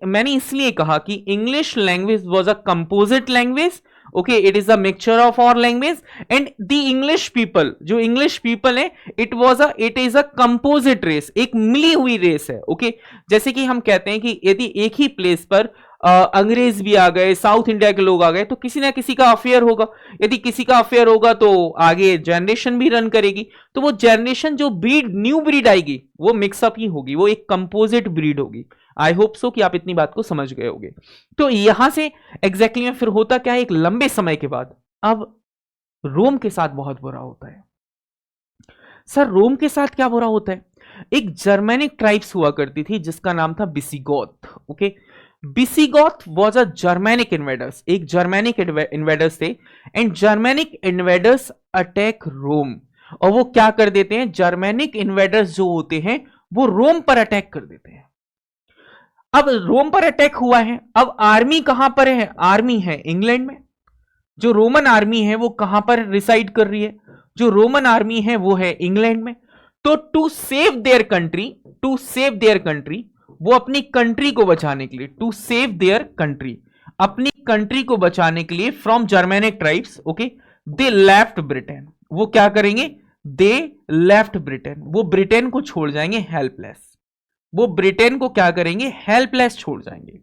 मैंने इसलिए कहा कि English language was a composite language, okay, it is a mixture of और language and the English people, जो इंग्लिश पीपल है it is a composite race, एक मिली हुई रेस है, ओके। जैसे कि हम कहते हैं कि यदि एक ही प्लेस पर अंग्रेज भी आ गए, साउथ इंडिया के लोग आ गए, तो किसी ना किसी का अफेयर होगा, यदि किसी का अफेयर होगा तो आगे जनरेशन भी रन करेगी, तो वो जनरेशन जो ब्रीड, न्यू ब्रीड आएगी वो मिक्सअप ही होगी, वो एक कंपोजिट ब्रीड होगी। आई होप सो कि आप इतनी बात को समझ गए होंगे। तो यहां से एग्जैक्टली में फिर होता क्या है, एक लंबे समय के बाद अब रोम के साथ बहुत बुरा होता है। सर रोम के साथ क्या बुरा होता है? एक जर्मेनिक ट्राइब्स हुआ करती थी जिसका नाम था Visigoth, okay. Visigoth was a Germanic invaders, एक जर्मेनिक इन्वेडर्स थे and Germanic invaders attack Rome, और वो क्या कर देते हैं, जर्मेनिक इन्वेडर्स जो होते हैं वो रोम पर अटैक कर देते हैं। अब रोम पर अटैक हुआ है, अब आर्मी कहां पर है, आर्मी है इंग्लैंड में, जो रोमन आर्मी है वो कहां पर रिसाइड कर रही है, जो रोमन आर्मी है वो है इंग्लैंड में। तो to save their country, to save their country, वो अपनी कंट्री को बचाने के लिए, टू सेव देयर कंट्री, अपनी कंट्री को बचाने के लिए from Germanic tribes, okay, they left Britain, वो क्या करेंगे, दे लेफ्ट ब्रिटेन, वो ब्रिटेन को छोड़ जाएंगे हेल्पलेस, वो ब्रिटेन को क्या करेंगे, हेल्पलेस छोड़ जाएंगे।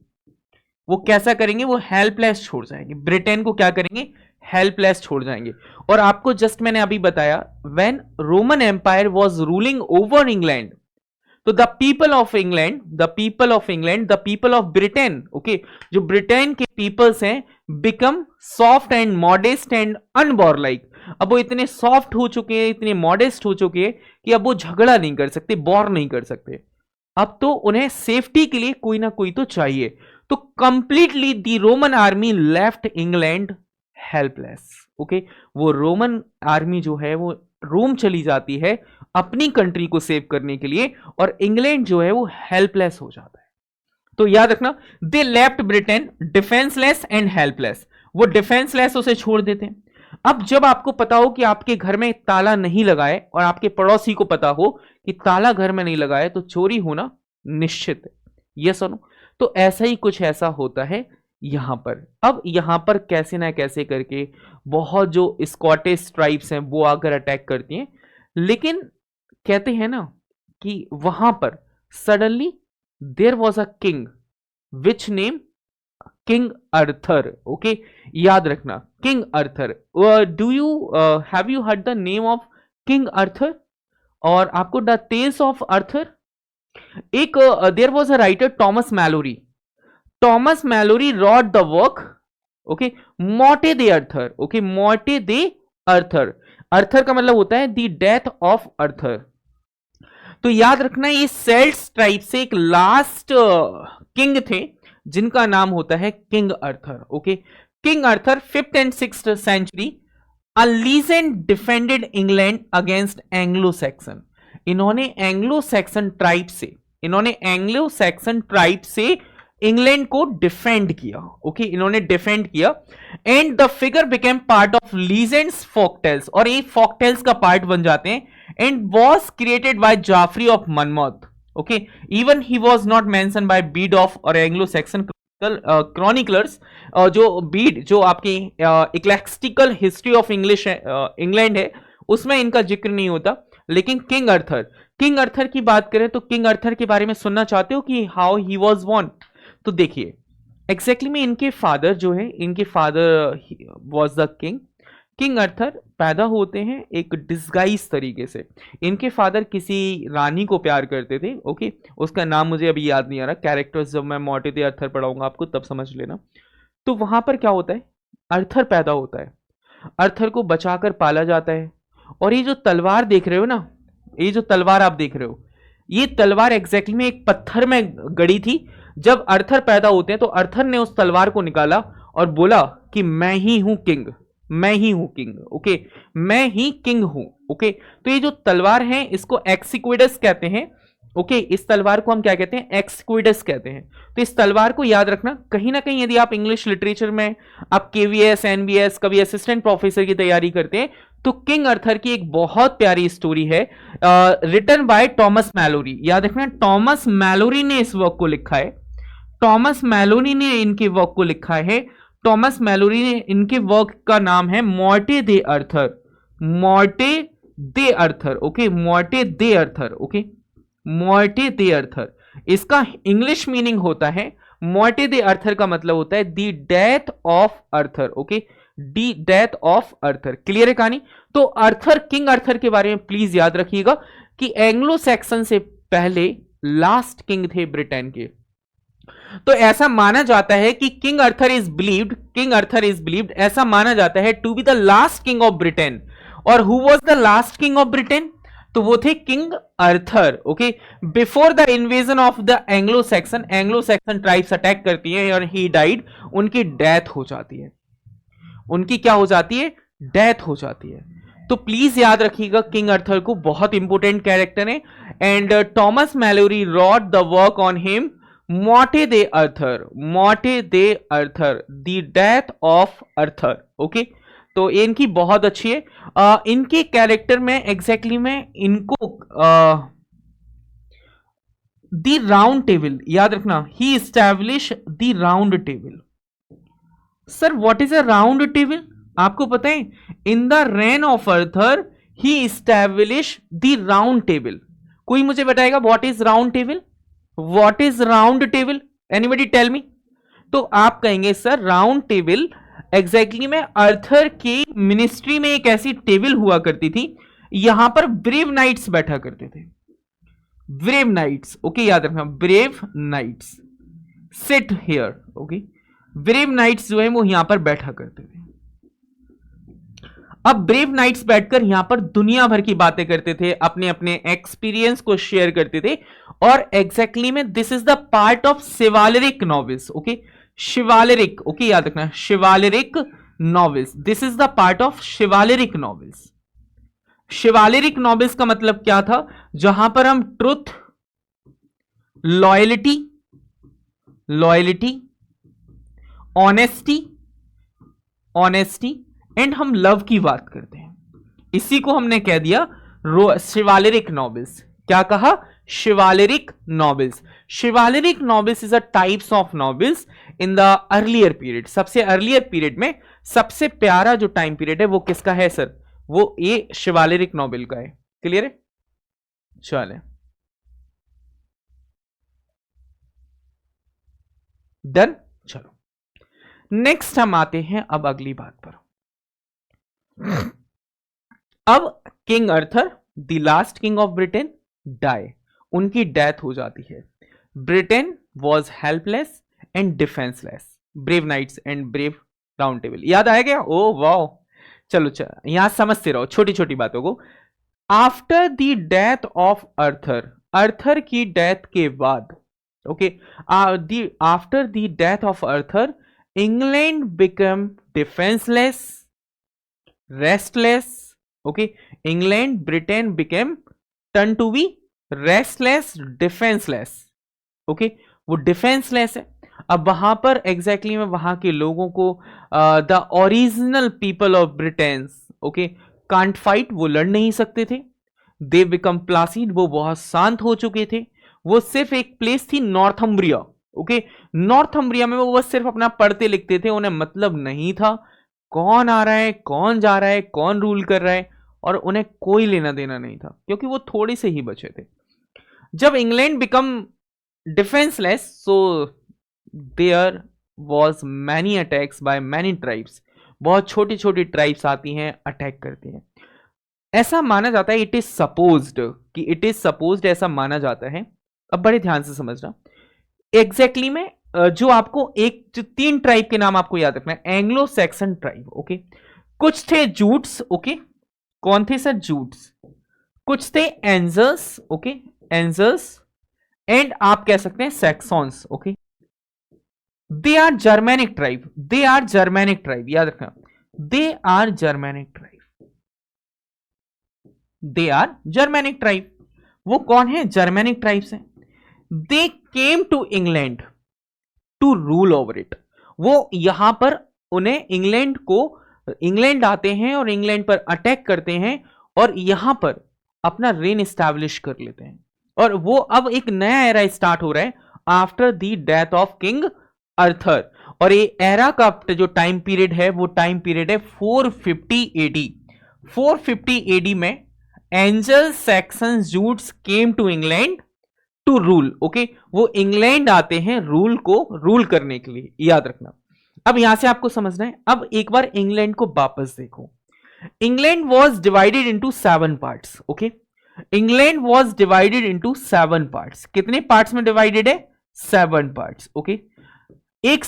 वो कैसा करेंगे, वो हेल्पलेस छोड़ जाएंगे, ब्रिटेन को क्या करेंगे, हेल्पलेस छोड़ जाएंगे। और आपको जस्ट मैंने अभी बताया when Roman Empire was ruling over England, तो the people of England, the people of England, the people of Britain, okay, जो ब्रिटेन के पीपल्स हैं become soft and modest and unwarlike, अब वो इतने सॉफ्ट हो चुके हैं, इतने मॉडेस्ट हो चुके हैं कि अब वो झगड़ा नहीं कर सकते, बॉर नहीं कर सकते, अब तो उन्हें सेफ्टी के लिए कोई ना कोई तो चाहिए। तो completely the Roman army left England helpless, okay, वो रोमन आर्मी जो है वो रोम चली जाती है अपनी कंट्री को सेव करने के लिए, और इंग्लैंड जो है वो हेल्पलेस हो जाता है। तो याद रखना, दे left Britain defenceless and helpless, वो डिफेंसलेस उसे छोड़ देते हैं। अब जब आपको पता हो कि आपके घर में ताला नहीं लगाए और आपके पड़ोसी को पता हो कि ताला घर में नहीं लगाए, तो चोरी होना निश्चित है, यस और नो। तो ऐसा ही कुछ ऐसा होता है यहां पर। अब यहां पर कैसे ना कैसे करके बहुत जो स्कॉटिश ट्राइब्स हैं वो आकर अटैक करती हैं, लेकिन कहते हैं ना कि वहां पर suddenly there was a king which name King Arthur. Okay, याद रखना King Arthur. Do you have you heard the name of King Arthur? और आपको द टेल्स ऑफ अर्थर, एक there was a writer Thomas Malory. Thomas Malory wrote the work, okay, Morte they Arthur. Okay, Morte दे अर्थर। अर्थर का मतलब होता है द डेथ ऑफ अर्थर। तो याद रखना ये सेल्ट्स ट्राइब से एक लास्ट किंग थे जिनका नाम होता है King Arthur. Okay, king Arthur 5th and 6th century, a legend defended England against Anglo Saxon. इन्होंने एंग्लो सैक्सन ट्राइब से, इन्होंने एंग्लो सैक्सन ट्राइब से इंग्लैंड को डिफेंड किया। ओके, इन्होंने डिफेंड किया and the figure became part of legends folktales, और ये फोकटेल्स का पार्ट बन जाते हैं, and was created by Geoffrey of Monmouth. Okay, even he was not mention by Bede of और एंग्लो सैक्सन क्रॉनिकलर्स। जो बीड, जो आपकी इक्लेक्टिकल हिस्ट्री ऑफ इंग्लिश इंग्लैंड है, उसमें इनका जिक्र नहीं होता। लेकिन किंग अर्थर, किंग अर्थर की बात करें तो किंग अर्थर के बारे में सुनना चाहते हो कि हाउ ही वाज बोर्न? तो देखिए एग्जैक्टली में इनके फादर जो है, इनके father was the king. King Arthur पैदा होते हैं एक डिस्गाइज तरीके से। इनके फादर किसी रानी को प्यार करते थे। ओके, उसका नाम मुझे अभी याद नहीं आ रहा, कैरेक्टर्स जब मैं मोटे दे अर्थर पढ़ाऊंगा आपको तब समझ लेना। तो वहां पर क्या होता है, अर्थर पैदा होता है, अर्थर को बचाकर पाला जाता है। और ये जो तलवार देख रहे हो ना, ये जो तलवार आप देख रहे हो, ये तलवार एग्जैक्टली में एक पत्थर में गड़ी थी। जब अर्थर पैदा होते हैं तो अर्थर ने उस तलवार को निकाला और बोला कि मैं ही हूं किंग, मैं ही हूं किंग। ओके, मैं ही किंग हूं। ओके, तो ये जो तलवार है इसको एक्सिक्विडस कहते हैं। ओके, इस तलवार को हम क्या कहते हैं, एक्सिक्विडस कहते हैं। तो इस तलवार को याद रखना, कहीं ना कहीं यदि आप इंग्लिश लिटरेचर में आप केवीएस, एनबीएस, कभी असिस्टेंट प्रोफेसर की तैयारी करते हैं तो किंग अर्थर की एक बहुत प्यारी स्टोरी है रिटन बाय टॉमस मैलोरी। याद रखना टॉमस मैलोरी ने इस वर्क को लिखा है, टॉमस मैलोरी ने इनके वर्क को लिखा है। टॉमस मैलोरी ने, इनके वर्क का नाम है मोर्टे दे अर्थर, मोर्टे दे अर्थर। ओके, मोर्टे दे अर्थर। ओके, मोर्टे दे अर्थर, इसका इंग्लिश मीनिंग होता है, मोर्टे दे अर्थर का मतलब होता है the death of Arthur. Okay, the death of Arthur. Clear है कहानी? तो अर्थर, किंग अर्थर के बारे में प्लीज याद रखिएगा कि एंग्लो सैक्सन से पहले लास्ट किंग थे ब्रिटेन के। तो ऐसा माना जाता है कि King Arthur is believed, King Arthur is believed, ऐसा माना जाता है to be the last king of Britain. और who was the last king of Britain? तो वो थे King Arthur. Okay, before the invasion of the Anglo Saxon, Anglo Saxon tribes attack करती है और ही डाइड, उनकी डेथ हो जाती है। उनकी क्या हो जाती है? डेथ हो जाती है। तो प्लीज याद रखिएगा किंग अर्थर को, बहुत इंपोर्टेंट कैरेक्टर है। And Thomas Malory wrote the work on him, Morte d'Arthur, Morte d'Arthur, the death of Arthur. Okay, तो इनकी बहुत अच्छी है। इनके कैरेक्टर में एग्जैक्टली में इनको द राउंड टेबल, याद रखना, he establish the round table. Sir what is a round table? आपको पता है, in the reign of Arthur he establish the round table. कोई मुझे बताएगा what is round table? What is round table? Anybody tell me? तो आप कहेंगे सर राउंड टेबल एग्जैक्टली में अर्थर की मिनिस्ट्री में एक ऐसी टेबल हुआ करती थी, यहां पर ब्रेव नाइट्स बैठा करते थे। ब्रेव नाइट्स, ओके, याद रखना, brave knights sit here. Okay, brave knights जो है वो यहां पर बैठा करते थे। अब ब्रेव नाइट्स बैठकर यहां पर दुनिया भर की बातें करते थे, अपने अपने एक्सपीरियंस को शेयर करते थे। और एग्जैक्टली में this is the part of chivalric novels. Okay, chivalric, okay, याद रखना, chivalric novels, this is the part of chivalric novels. Chivalric novels का मतलब क्या था? जहां पर हम truth, loyalty, loyalty, honesty, honesty and हम लव की बात करते हैं। इसी को हमने कह दिया शिवालरिक नॉवेल्स। क्या कहा? Chivalric novels. Chivalric novels is a types of novels in the earlier period. सबसे अर्लियर पीरियड में सबसे प्यारा जो टाइम पीरियड है वो किसका है सर? वो ये शिवालरिक नॉवेल का है। क्लियर है? चले डन। चलो नेक्स्ट हम आते हैं अब अगली बात पर। अब King Arthur the last king of Britain die, उनकी डेथ हो जाती है। Britain was helpless and defenceless, brave knights and brave round table याद आएगा? ओ वाओ, चलो यहां समझते रहो छोटी छोटी बातों को। After the death of Arthur, Arthur की डेथ के बाद, okay, after the death of Arthur England become defenceless, restless, okay, England Britain became turn to be restless, defenceless, okay, वो डिफेंसलेस है। अब वहां पर एग्जैक्टली में वहां के लोगों को the original people of Britain, okay, can't fight, वो लड़ नहीं सकते थे। दे बिकम प्लासिड, वो बहुत शांत हो चुके थे। वो सिर्फ एक प्लेस थी नॉर्थम्ब्रिया, ओके, नॉर्थम्ब्रिया में वो बस सिर्फ अपना पढ़ते लिखते थे, उन्हें मतलब नहीं था कौन आ रहा है, कौन जा रहा है, कौन रूल कर रहा है, और उन्हें कोई लेना देना नहीं था क्योंकि वो थोड़े से ही बचे थे। जब England become defenceless, so there was many attacks by many tribes, बहुत छोटी छोटी ट्राइब्स आती हैं, अटैक करती हैं। ऐसा माना जाता है, इट इज सपोज्ड, कि इट इज सपोज्ड ऐसा माना जाता है। अब बड़े ध्यान से समझना, एग्जैक्टली में जो आपको जो 3 ट्राइब के नाम आपको याद रखना है, एंग्लो सैक्सन ट्राइब, ओके, कुछ थे जूट्स, ओके, कौन थे सर? जूट्स। कुछ थे एंजर्स, ओके, एंजर्स, एंड आप कह सकते हैं Saxons, okay. They are Germanic tribe, they are Germanic tribe, याद रखना, they are Germanic tribe, they are Germanic tribe. वो कौन है? जर्मैनिक ट्राइब्स हैं। They came to England to rule over it, वो यहां पर उन्हें इंग्लैंड आते हैं और इंग्लैंड पर अटैक करते हैं और यहां पर अपना रेन एस्टैब्लिश कर लेते हैं। और वो अब एक नया एरा स्टार्ट हो रहा है after the death of King Arthur. और ये एरा का जो टाइम पीरियड है वो टाइम पीरियड है 450 एडी। 450 एडी में Angle Saxon Jutes came to England to rule, okay, वो इंग्लैंड आते हैं रूल करने के लिए, याद रखना। अब यहां से आपको समझना है। अब एक बार इंग्लैंड को वापस देखो। England was divided into 7 parts, okay, England was divided into 7 parts. कितने पार्ट्स में डिवाइडेड है? 7 पार्ट्स, ओके। एक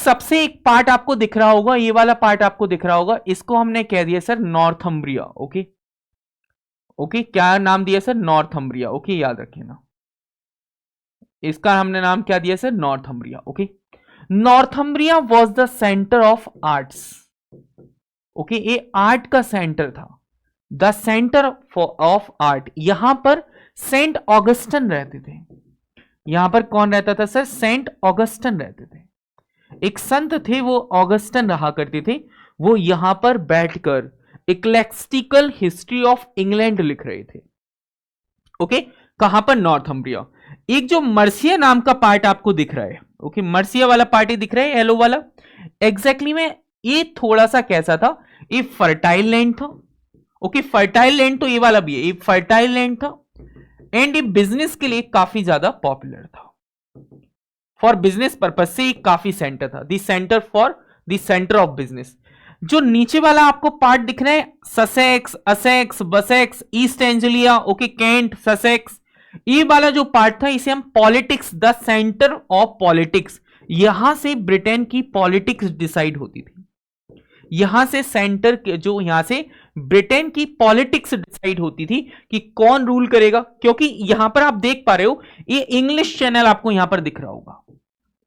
पार्ट आपको दिख रहा होगा, ये वाला पार्ट आपको दिख रहा होगा, इसको हमने कह दिया सर नॉर्थम्ब्रिया, ओके, ओके, क्या नाम दिया सर? नॉर्थम्ब्रिया, ओके, याद रखिए इसका हमने नाम क्या दिया sir? Northumbria, okay. Northumbria was the centre of arts, okay, ये आर्ट का सेंटर था, द सेंटर ऑफ आर्ट। यहां पर सेंट ऑगस्टन रहते थे। यहां पर कौन रहता था सर? सेंट ऑगस्टन रहते थे। एक संत थे, वो ऑगस्टन रहा करते थे। वो यहां पर बैठकर इक्लेक्टिकल हिस्ट्री ऑफ इंग्लैंड लिख रहे थे, ओके। कहां पर? नॉर्थम्ब्रिया। एक जो मर्सिया नाम का पार्ट आपको दिख रहा है, ओके, मर्सिया वाला पार्ट दिख रहा है, येलो वाला, एग्जैक्टली में ये थोड़ा सा कैसा था? ये फर्टाइल लैंड था, ओके, फर्टाइल लैंड तो ये वाला भी है, ये फर्टाइल लैंड था एंड ये बिजनेस के लिए काफी ज्यादा पॉपुलर था। फॉर बिजनेस पर्पज से ये काफी सेंटर था, द सेंटर ऑफ बिजनेस। जो नीचे वाला आपको पार्ट दिख रहा है, Sussex, Essex, Wessex, East Anglia, okay, Kent, Sussex, ये वाला जो पार्ट था इसे हम politics, the centre of politics, यहां से ब्रिटेन की पॉलिटिक्स डिसाइड होती थी। यहां से सेंटर जो यहां से ब्रिटेन की पॉलिटिक्स डिसाइड होती थी कि कौन रूल करेगा। क्योंकि यहां पर आप देख पा रहे हो ये इंग्लिश चैनल आपको यहां पर दिख रहा होगा,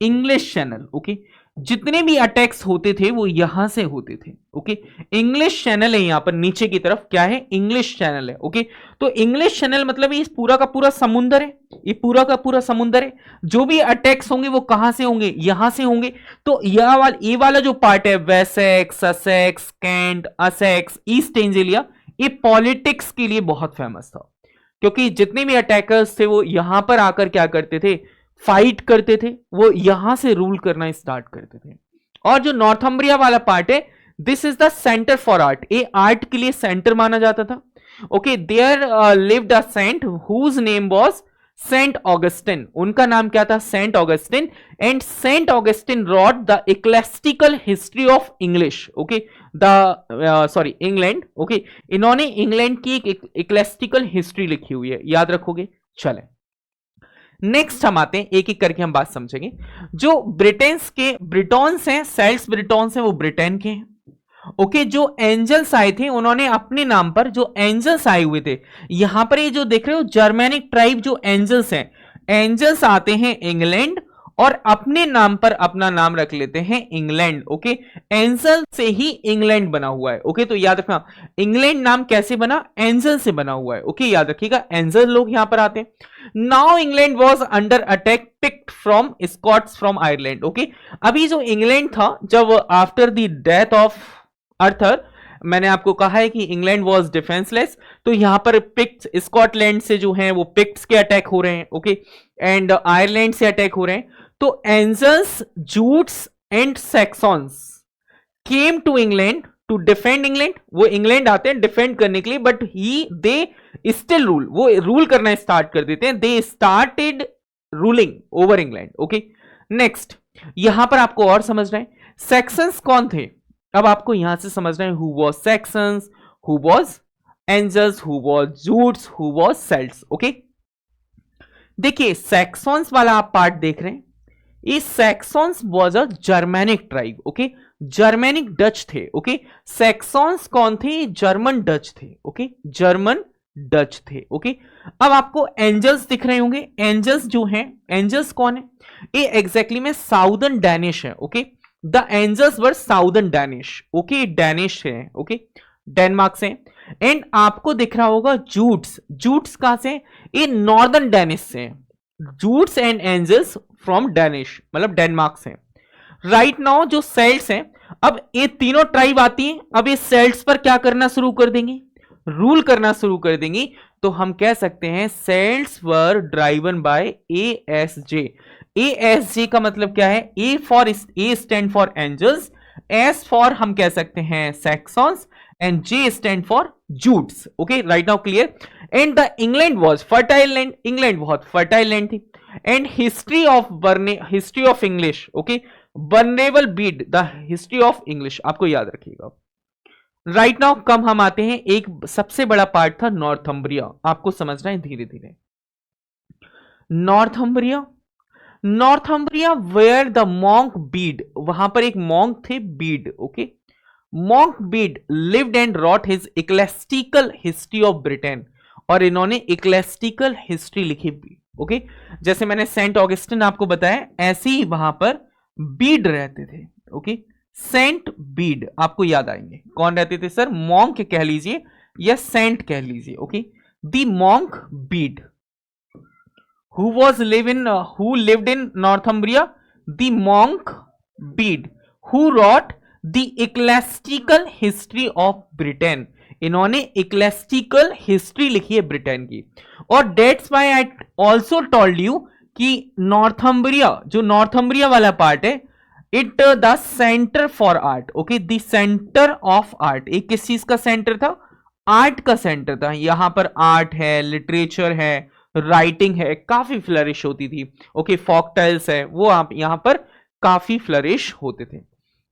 इंग्लिश चैनल, ओके। जितने भी अटैक्स होते थे वो यहां से होते थे, ओके। इंग्लिश चैनल है यहां पर नीचे की तरफ, क्या है? इंग्लिश चैनल है, ओके। तो इंग्लिश चैनल मतलब ये पूरा का पूरा समुंदर है, ये पूरा का पूरा समुंदर है। जो भी अटैक्स होंगे वो कहां से होंगे? यहां से होंगे। तो ये वाला जो पार्ट है, वेसेक्स, ससेक्स, कैंट, असेक्स, ईस्ट एंजलिया, ये पॉलिटिक्स के लिए बहुत फेमस था क्योंकि जितने भी अटैकर्स थे वो यहां पर आकर क्या करते थे? फाइट करते थे, वो यहां से रूल करना स्टार्ट करते थे। और जो नॉर्थम्ब्रिया वाला पार्ट है, this is the centre for art, ये आर्ट के लिए सेंटर माना जाता था, okay. There lived a saint whose name was Saint Augustine, उनका नाम क्या था? Saint Augustine. And Saint Augustine wrote the ecclesiastical history of English, okay, the sorry England, okay, इन्होंने इंग्लैंड की एक इक्लेस्टिकल हिस्ट्री लिखी हुई है, याद रखोगे? चले नेक्स्ट हम आते हैं, एक एक करके हम बात समझेंगे। जो ब्रिटेन्स के ब्रिटॉन्स हैं, सेल्ट्स ब्रिटॉन्स हैं, वो ब्रिटेन के हैं, ओके। जो एंजल्स आए थे, उन्होंने अपने नाम पर जो एंजल्स आए हुए थे, यहां पर ये जो देख रहे हो जर्मेनिक ट्राइब जो एंजल्स हैं, एंजल्स आते हैं इंग्लैंड और अपने नाम पर अपना नाम रख लेते हैं इंग्लैंड, ओके। एंजल से ही इंग्लैंड बना हुआ है, ओके। तो याद रखना इंग्लैंड नाम कैसे बना? एंजल से बना हुआ है, ओके, याद रखिएगा। एंजल लोग यहां पर आते हैं। Now England was under attack picked from Scots from Ireland, okay. अभी जो इंग्लैंड था, जब after the death of Arthur, मैंने आपको कहा है कि इंग्लैंड वॉज डिफेंसलेस, तो यहां पर पिक्ट्स, स्कॉटलैंड से जो हैं वो पिक्ट्स के अटैक हो रहे हैं, ओके, एंड आयरलैंड से अटैक हो रहे हैं। तो Angles, Jutes and Saxons came to England to defend England. वो इंग्लैंड आते हैं डिफेंड करने के लिए, बट दे स्टिल रूल, वो रूल करना स्टार्ट कर देते हैं। They started ruling over England, okay. Next यहां पर आपको और समझना है सैक्सन्स कौन थे। अब आपको यहां से समझना है who was Saxons, who was Angles, who was Jutes, who was Celts, okay. देखिए सैक्सॉन्स वाला आप पार्ट देख रहे हैं, ये Saxons was a Germanic tribe, okay, Germanic Dutch थे, ओके। सैक्सॉन्स कौन थे? जर्मन डच थे, ओके, जर्मन डच थे, ओके। अब आपको एंजल्स दिख रहे होंगे, एंजल्स जो हैं, एंजल्स कौन है? ये एग्जैक्टली में साउदर्न डैनिश है, okay. The Angles were southern Danish, okay, Danish है, ओके, डेनमार्क से। एंड आपको दिख रहा होगा जूट्स, जूट्स कहां से? ये नॉर्दर्न डैनिश से। Jutes and Angles from Danish, मतलब डेनमार्क से। राइट नाउ जो सेल्ट्स हैं, अब ये तीनों ट्राइब आती हैं, अब ये सेल्ट्स पर क्या करना शुरू कर देंगी? रूल करना शुरू कर देंगी। तो हम कह सकते हैं Celts were driven by ASJ. ASJ का मतलब क्या है? A for, A stand for Angles, S for हम कह सकते हैं Saxons, and J stand for Jutes, okay. Right now clear. And the England was fertile land, England बहुत फर्टाइल लैंड थी। And history of English, okay, venerable Bede the history of English, आपको याद रखिएगा। राइट नाउ कम हम आते हैं, एक सबसे बड़ा पार्ट था नॉर्थम्ब्रिया, आपको समझना है धीरे धीरे। Northumbria, Northumbria where the monk Bede, वहां पर एक मॉन्क थे Bede, okay. Monk Bede lived and wrote his ecclesiastical history of Britain, और इन्होंने इक्लेस्टिकल हिस्ट्री लिखी, ओके। जैसे मैंने सेंट ऑगस्टिन आपको बताया, ऐसे ही वहां पर बीड रहते थे, ओके। सेंट बीड आपको याद आएंगे, कौन रहते थे सर? मॉन्क कह लीजिए या सेंट कह लीजिए, okay. The monk Beed who lived in Northumbria, the monk Bede, who wrote the ecclesiastical history of Britain, इन्होंने ecclesiastical history लिखी है ब्रिटेन की। और that's why I also told you कि नॉर्थम्ब्रिया, जो नॉर्थम्ब्रिया वाला पार्ट है, it the centre for art, okay, the centre of art. एक किस चीज का सेंटर था? आर्ट का सेंटर था। यहां पर आर्ट है, लिटरेचर है, राइटिंग है, काफी फ्लरिश होती थी, ओके। फॉकटेल्स है, वो आप यहां पर काफी फ्लरिश होते थे।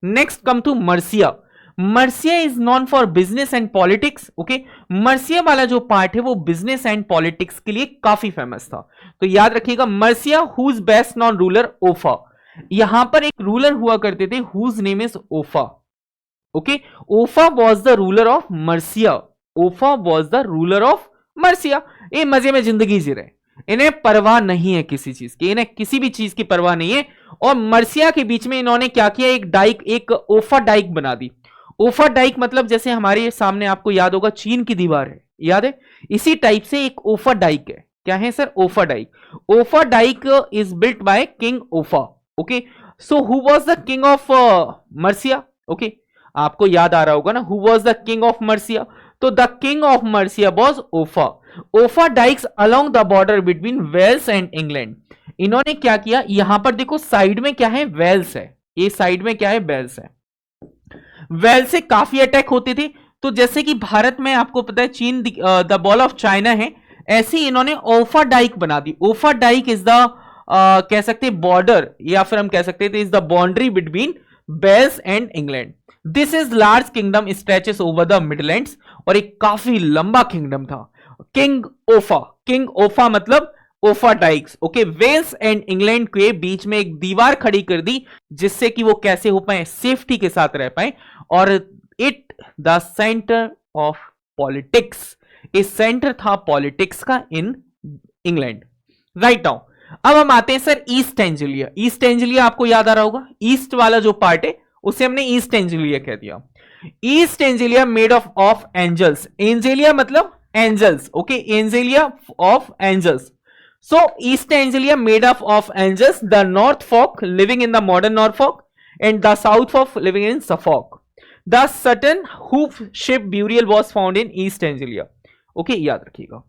Next come to Mercia. Mercia is known for business and politics, okay. Mercia वाला जो पार्ट है वो बिजनेस एंड पॉलिटिक्स के लिए काफी फेमस था। तो याद रखिएगा Mercia, whose best known ruler Offa. यहां पर एक रूलर हुआ करते थे whose name is Offa, okay. Offa was the ruler of Mercia, Offa was the ruler of Mercia. ये मजे में जिंदगी जी रहे, इन्हें परवाह नहीं है किसी चीज की, इन्हें किसी भी चीज की परवाह नहीं है। और मर्सिया के बीच में इन्होंने क्या किया? एक डाइक, एक ओफा डाइक बना दी। ओफा डाइक मतलब जैसे हमारे सामने आपको याद होगा चीन की दीवार है, याद है? इसी टाइप से एक ओफा डाइक है। क्या है sir? Offa dyke. Offa dyke is built by King Offa, okay. So who was the king of Mercia, okay. आपको याद आ रहा होगा ना, who was the king of Mercia? तो the king of Mercia was Offa. Offa dykes along the border between Wales and England. इन्होंने क्या किया? यहां पर देखो साइड में क्या है? वेल्स है। ये साइड में क्या है? वेल्स है। वेल्स से काफी अटैक होते थे। तो जैसे कि भारत में आपको पता है चीन द बॉल ऑफ चाइना है, ऐसे ही इन्होंने ओफा डाइक बना दी। ओफा डाइक इज द कह सकते हैं बॉर्डर, या फिर हम कह सकते हैं is the boundary between Wales and England. This is large kingdom stretches over the Midlands, और एक काफी लंबा किंगडम था। किंग ओफा मतलब Offa dykes, okay. Wales and England के बीच में एक दीवार खड़ी कर दी, जिससे कि वो कैसे हो पाए, सेफ्टी के साथ रह पाए। और it the centre of politics, इस सेंटर था पॉलिटिक्स का इन इंग्लैंड। राइट नाउ अब हम आते हैं सर ईस्ट एंजिलिया। ईस्ट एंजिलिया आपको याद आ रहा होगा, ईस्ट वाला जो पार्ट है उसे हमने ईस्ट एंजिलिया कह दिया। East Anglia made of Angles, Anglia मतलब Angles, okay, Anglia of Angles. So East Anglia made up of angels, the North Folk living in the modern Norfolk and the South Folk living in Suffolk. The Sutton hoof ship burial was found in East Anglia. Okay, याद रखिएगा।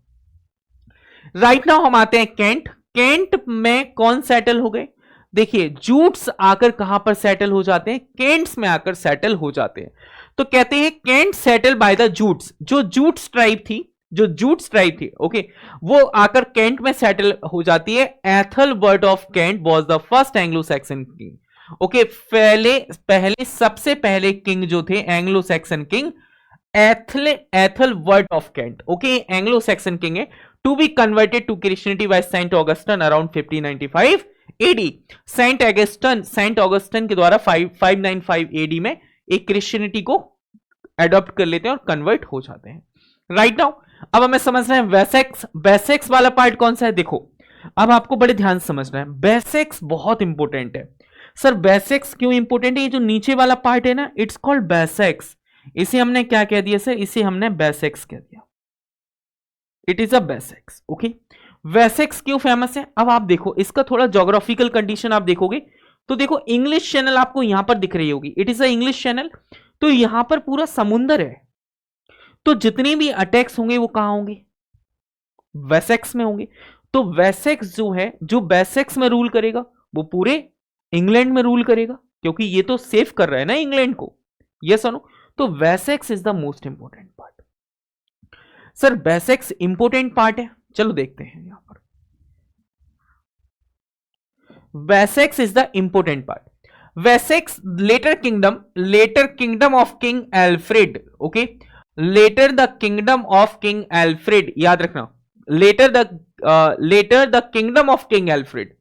Right now हम आते हैं कैंट। कैंट में कौन सेटल हो गए? देखिए जूट्स आकर कहां पर सेटल हो जाते हैं? कैंट्स में आकर सेटल हो जाते हैं। तो कहते हैं Kent settle by the Jutes. जो जूट्स ट्राइब थी, जो जूट्स ट्राइब थी, ओके, वो आकर कैंट में सेटल हो जाती है। Ethelbert of Kent was the first Anglo Saxon king. Okay, पहले सबसे पहले किंग जो थे Anglo Saxon king Ethelbert of Kent, okay, Anglo Saxon king है। To be converted to Christianity by Saint Augustine around 1595 AD. Saint Augustine के द्वारा 595 एडी में एक क्रिश्चियनिटी को एडॉप्ट कर लेते हैं और कन्वर्ट हो जाते हैं। राइट नाउ अब हमें समझना है वेसेक्स। बेसेक्स वाला पार्ट कौन सा है? देखो अब आपको बड़े ध्यान से समझना है, बेसेक्स बहुत इंपॉर्टेंट है। सर बेसेक्स क्यों इंपॉर्टेंट है? ये जो नीचे वाला पार्ट है ना, इट्स कॉल्ड बेसेक्स। इसे हमने क्या कह दिया सर? इसे हमने बेसेक्स कह दिया। It is a Wessex, okay. Wessex क्यों फेमस है? अब आप देखो इसका थोड़ा ज्योग्राफिकल कंडीशन आप देखोगे तो देखो इंग्लिश चैनल आपको यहां पर दिख रही होगी, it is a English channel. तो यहां पर पूरा समुंदर है, तो जितने भी अटैक्स होंगे वो कहां होंगे? वेसेक्स में होंगे। तो वेसेक्स जो है, जो बेसेक्स में रूल करेगा वो पूरे इंग्लैंड में रूल करेगा, क्योंकि ये तो सेफ कर रहा है ना इंग्लैंड को। यस और नो? तो Wessex is the most important part. Sir Wessex important part है, चलो देखते हैं यहां पर। Wessex is the important part. Wessex later kingdom of king Alfred, okay, later the kingdom of king Alfred, याद रखना, later the kingdom of king Alfred,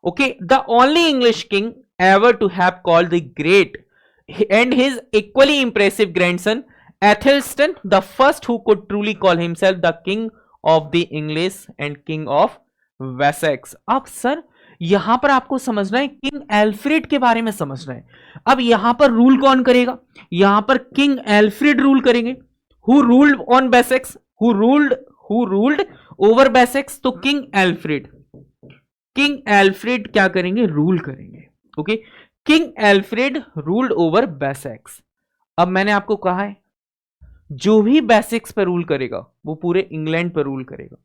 okay, the only English king ever to have called the great and his equally impressive grandson Athelstan the first who could truly call himself the king of the English and king of Wessex. अब सर यहां पर आपको समझना है किंग एल्फ्रेड के बारे में समझना है। अब यहां पर रूल कौन करेगा? यहां पर किंग एल्फ्रेड रूल करेंगे। Who ruled on Wessex? Who ruled over Wessex? तो किंग एल्फ्रेड क्या करेंगे? रूल करेंगे, okay. King Alfred ruled over Wessex. अब मैंने आपको कहा है जो भी बेसेक्स पर रूल करेगा वो पूरे इंग्लैंड पर रूल करेगा,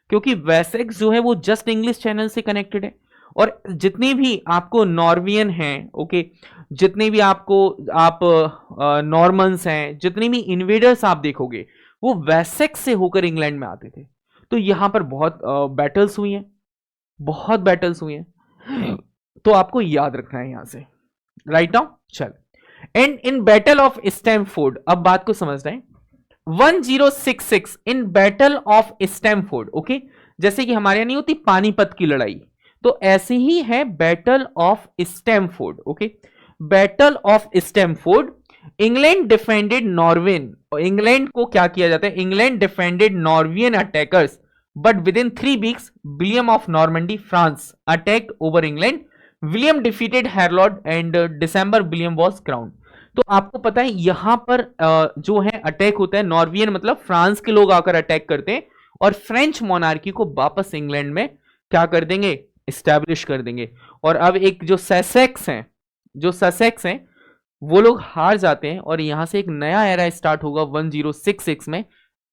क्योंकि वेसेक्स जो है वो जस्ट इंग्लिश चैनल से कनेक्टेड है। और जितने भी आपको नॉर्वियन हैं, ओके, जितने भी आपको आप नॉर्मन्स हैं, जितने भी इन्वेडर्स आप देखोगे वो वेसेक्स से होकर इंग्लैंड में आते थे। तो यहां पर बहुत बैटल्स हुई हैं, बहुत बैटल्स हुई हैं, तो आपको याद रखना है यहां से। राइट नाउ चल, and in battle of Stamford, अब बात को समझना है। 1066 इन बैटल ऑफ स्टैमफोर्ड, ओके, जैसे कि हमारे यहां नहीं होती पानीपत की लड़ाई, तो ऐसे ही है battle of Stamford, okay. Battle of Stamford, England defended Norwegian, England को क्या किया जाता है? England defended Norwegian attackers but within 3 weeks William of Normandy France attacked over England. William defeated Harold and December William was crowned. तो आपको पता है यहां पर जो है अटैक होता है, नॉर्वियन मतलब फ्रांस के लोग आकर अटैक करते हैं और फ्रेंच मोनार्की को वापस इंग्लैंड में क्या कर देंगे? इस्टेब्लिश कर देंगे। और अब एक जो ससेक्स हैं वो लोग हार जाते हैं और यहां से एक नया एरा स्टार्ट होगा 1066 में,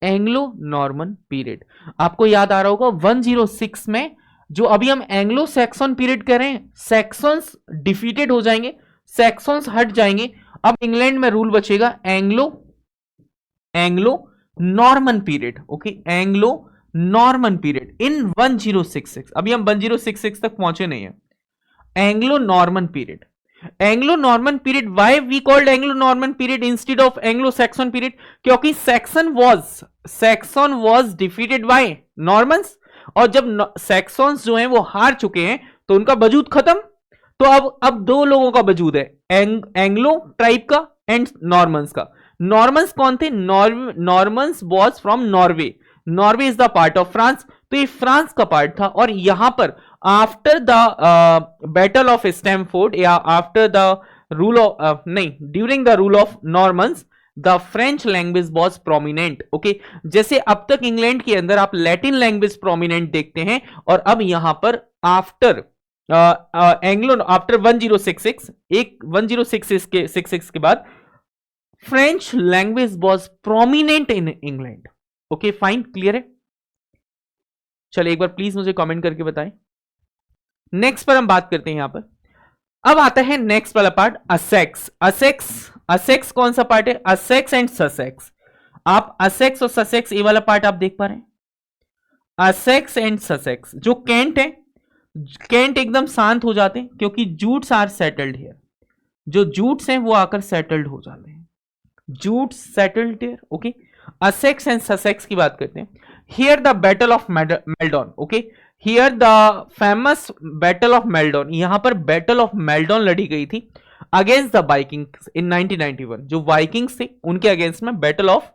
एंग्लो नॉर्मन पीरियड। आपको याद आ रहा होगा 1006 में जो अभी हम एंग्लो सैक्सन पीरियड कह रहे हैं, सैक्सन्स डिफीटेड हो जाएंगे, सैक्सन्स हट जाएंगे, अब इंग्लैंड में रूल बचेगा Anglo Norman period, okay, Anglo Norman period in 1066, अभी हम 1066 तक पहुंचे नहीं है। Anglo Norman period, Anglo Norman period, why we called Anglo Norman period instead of Anglo Saxon period? क्योंकि Saxon was defeated by Normans, और जब सैक्सन्स जो हैं वो हार चुके हैं तो उनका वजूद खत्म। तो अब दो लोगों का वजूद है, एंग्लो ट्राइब का एंड नॉर्मन्स का। नॉर्मन्स कौन थे? Normans was from Norway, Norway is the part of France, तो ये फ्रांस का पार्ट था। और यहां पर after the battle of Stamford या आफ्टर द रूल ऑफ नहीं, during the rule of Normans the French language was prominent. Okay, जैसे अब तक इंग्लैंड के अंदर आप लैटिन लैंग्वेज प्रोमिनेंट देखते हैं, और अब यहां पर आफ्टर एंग्लो आफ्टर 1066 1066 के बाद French language was prominent in England. Okay fine, clear है? चलिए एक बार प्लीज मुझे कमेंट करके बताएं। नेक्स्ट पर हम बात करते हैं यहां पर। अब आता है नेक्स्ट वाला पार्ट, असेक्स। असेक्स कौन सा पार्ट है? असेक्स एंड ससेक्स। आप असेक्स और ससेक्स ये वाला पार्ट आप देख पा रहे हैं। असेक्स एंड ससेक्स, जो कैंट है, कैंट एकदम शांत हो जाते हैं क्योंकि जूट्स आर सेटल्ड हियर। जो जूट्स हैं वो आकर सेटल्ड हो जाते हैं, Jutes settled here. Okay, Essex and Sussex की बात करते हैं। Here the battle of Maldon, okay, here the famous battle of Maldon, यहां पर बैटल ऑफ मेल्डॉन लड़ी गई थी अगेंस्ट द वाइकिंग्स इन 1991। जो वाइकिंग्स थे उनके अगेंस्ट में बैटल ऑफ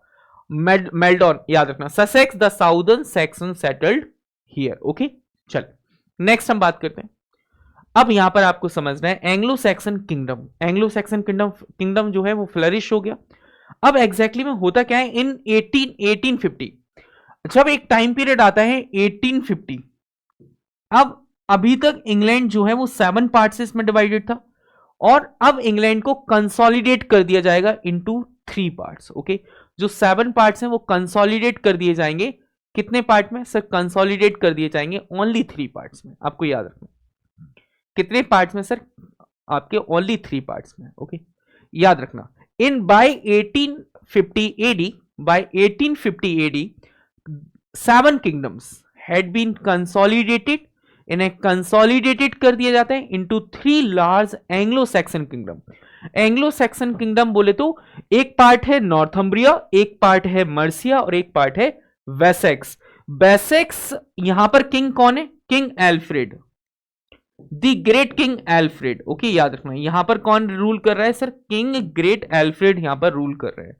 मेल्डॉन, याद रखना। Sussex the southern section settled here. Okay, चल नेक्स्ट हम बात करते हैं। अब यहां पर आपको समझना है Anglo Saxon kingdom, Anglo Saxon kingdom जो है वो फ्लरिश हो गया। अब एग्जैक्टली में होता क्या है, इन 1850 जब एक टाइम पीरियड आता है 1850, अब अभी तक इंग्लैंड जो है वो 7 पार्ट्स में डिवाइडेड था, और अब इंग्लैंड को कंसोलिडेट कर दिया जाएगा इनटू 3 पार्ट्स। ओके, जो 7 पार्ट्स हैं वो कंसोलिडेट कर दिए जाएंगे कितने पार्ट में? सर कंसोलिडेट कर दिए जाएंगे ओनली 3 पार्ट्स में। आपको याद रखना कितने पार्ट्स में? सर आपके ओनली 3 पार्ट्स में। ओके, याद रखना। In by 1850 AD, by 1850 AD 7 kingdoms had been consolidated, इन्हें कंसोलिडेटेड कर दिया जाता है into 3 large Anglo Saxon kingdom. Anglo Saxon kingdom बोले तो एक पार्ट है नॉर्थम्ब्रिया, एक पार्ट है मर्सिया और एक पार्ट है वेसेक्स। वेसेक्स यहां पर किंग कौन है? King Alfred, the great king Alfred. Okay, याद रखना यहां पर कौन रूल कर रहा है? सर किंग ग्रेट एल्फ्रेड यहां पर रूल कर रहे हैं।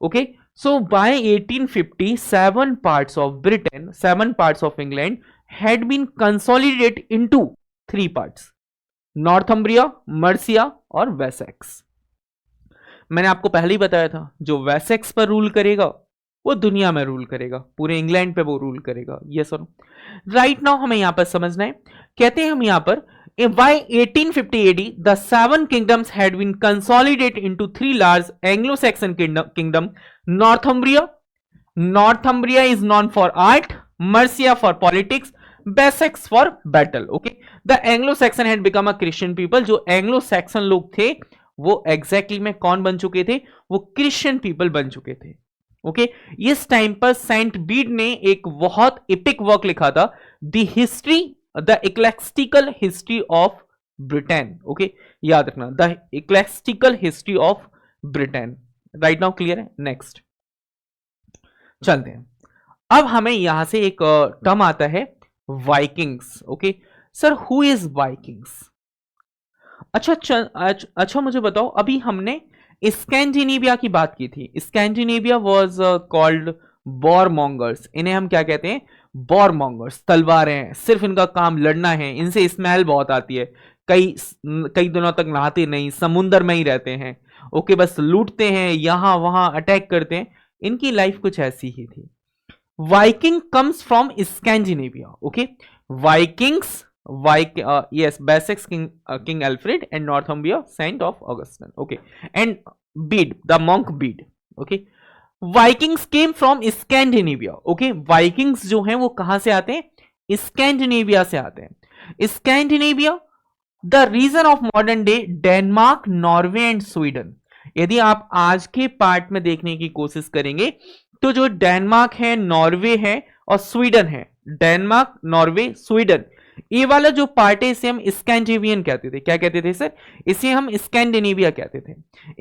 Okay, so by 1850 7 parts of Britain, 7 parts of England had been consolidated into 3 parts, Northumbria, Mercia और वेसेक्स। मैंने आपको पहले ही बताया था जो वेसेक्स पर रूल करेगा वो दुनिया में रूल करेगा, पूरे इंग्लैंड पे वो रूल करेगा। यस और राइट नाउ हमें यहां पर समझना है। कहते हैं हम यहां पर by 1850 AD the 7 kingdoms had been consolidated into 3 large Anglo-Saxon kingdom, Northumbria is known for art, Mercia for politics, Wessex for battle. Okay, the Anglo-Saxon had become a Christian people. जो Anglo-Saxon लोग थे वो exactly में कौन बन चुके थे? वो क्रिश्चियन पीपल बन चुके थे। ओके, इस टाइम पर सेंट बीड ने एक बहुत एपिक वर्क लिखा था, the history, the ecclesiastical history of Britain. Okay, याद रखना the ecclesiastical history of Britain. Right now clear है? नेक्स्ट चलते हैं। अब हमें यहां से एक टर्म आता है Vikings. Okay sir, who is Vikings? अच्छा मुझे बताओ, अभी हमने स्कैंडिनेविया की बात की थी। Scandinavia was called warmongers. इन्हें हम क्या कहते हैं? वॉरमॉन्गर्स। तलवारें हैं, सिर्फ इनका काम लड़ना है, इनसे स्मेल बहुत आती है, कई दिनों तक नहाते नहीं, समुंदर में ही रहते हैं। ओके, बस लूटते हैं, यहां वहां अटैक करते हैं। इनकी लाइफ कुछ ऐसी ही थी। Viking comes from Scandinavia. Okay, Vikings, yes, Wessex King Alfred and Northumbria Saint of Augustine. Okay, and Bede, the monk Bede. Okay, Vikings came from Scandinavia. Okay, Vikings जो हैं वो कहां से आते हैं? स्कैंडिनेविया से आते हैं। Scandinavia, the region of modern day Denmark, Norway and Sweden. यदि आप आज के पार्ट में देखने की कोशिश करेंगे तो जो डेनमार्क है, नॉर्वे है और स्वीडन है, डेनमार्क, नॉर्वे, स्वीडन, ये वाला जो पार्ट है इसे हम स्कैंडिनेवियन कहते थे। क्या कहते थे सर? इसे हम स्कैंडिनेविया कहते थे।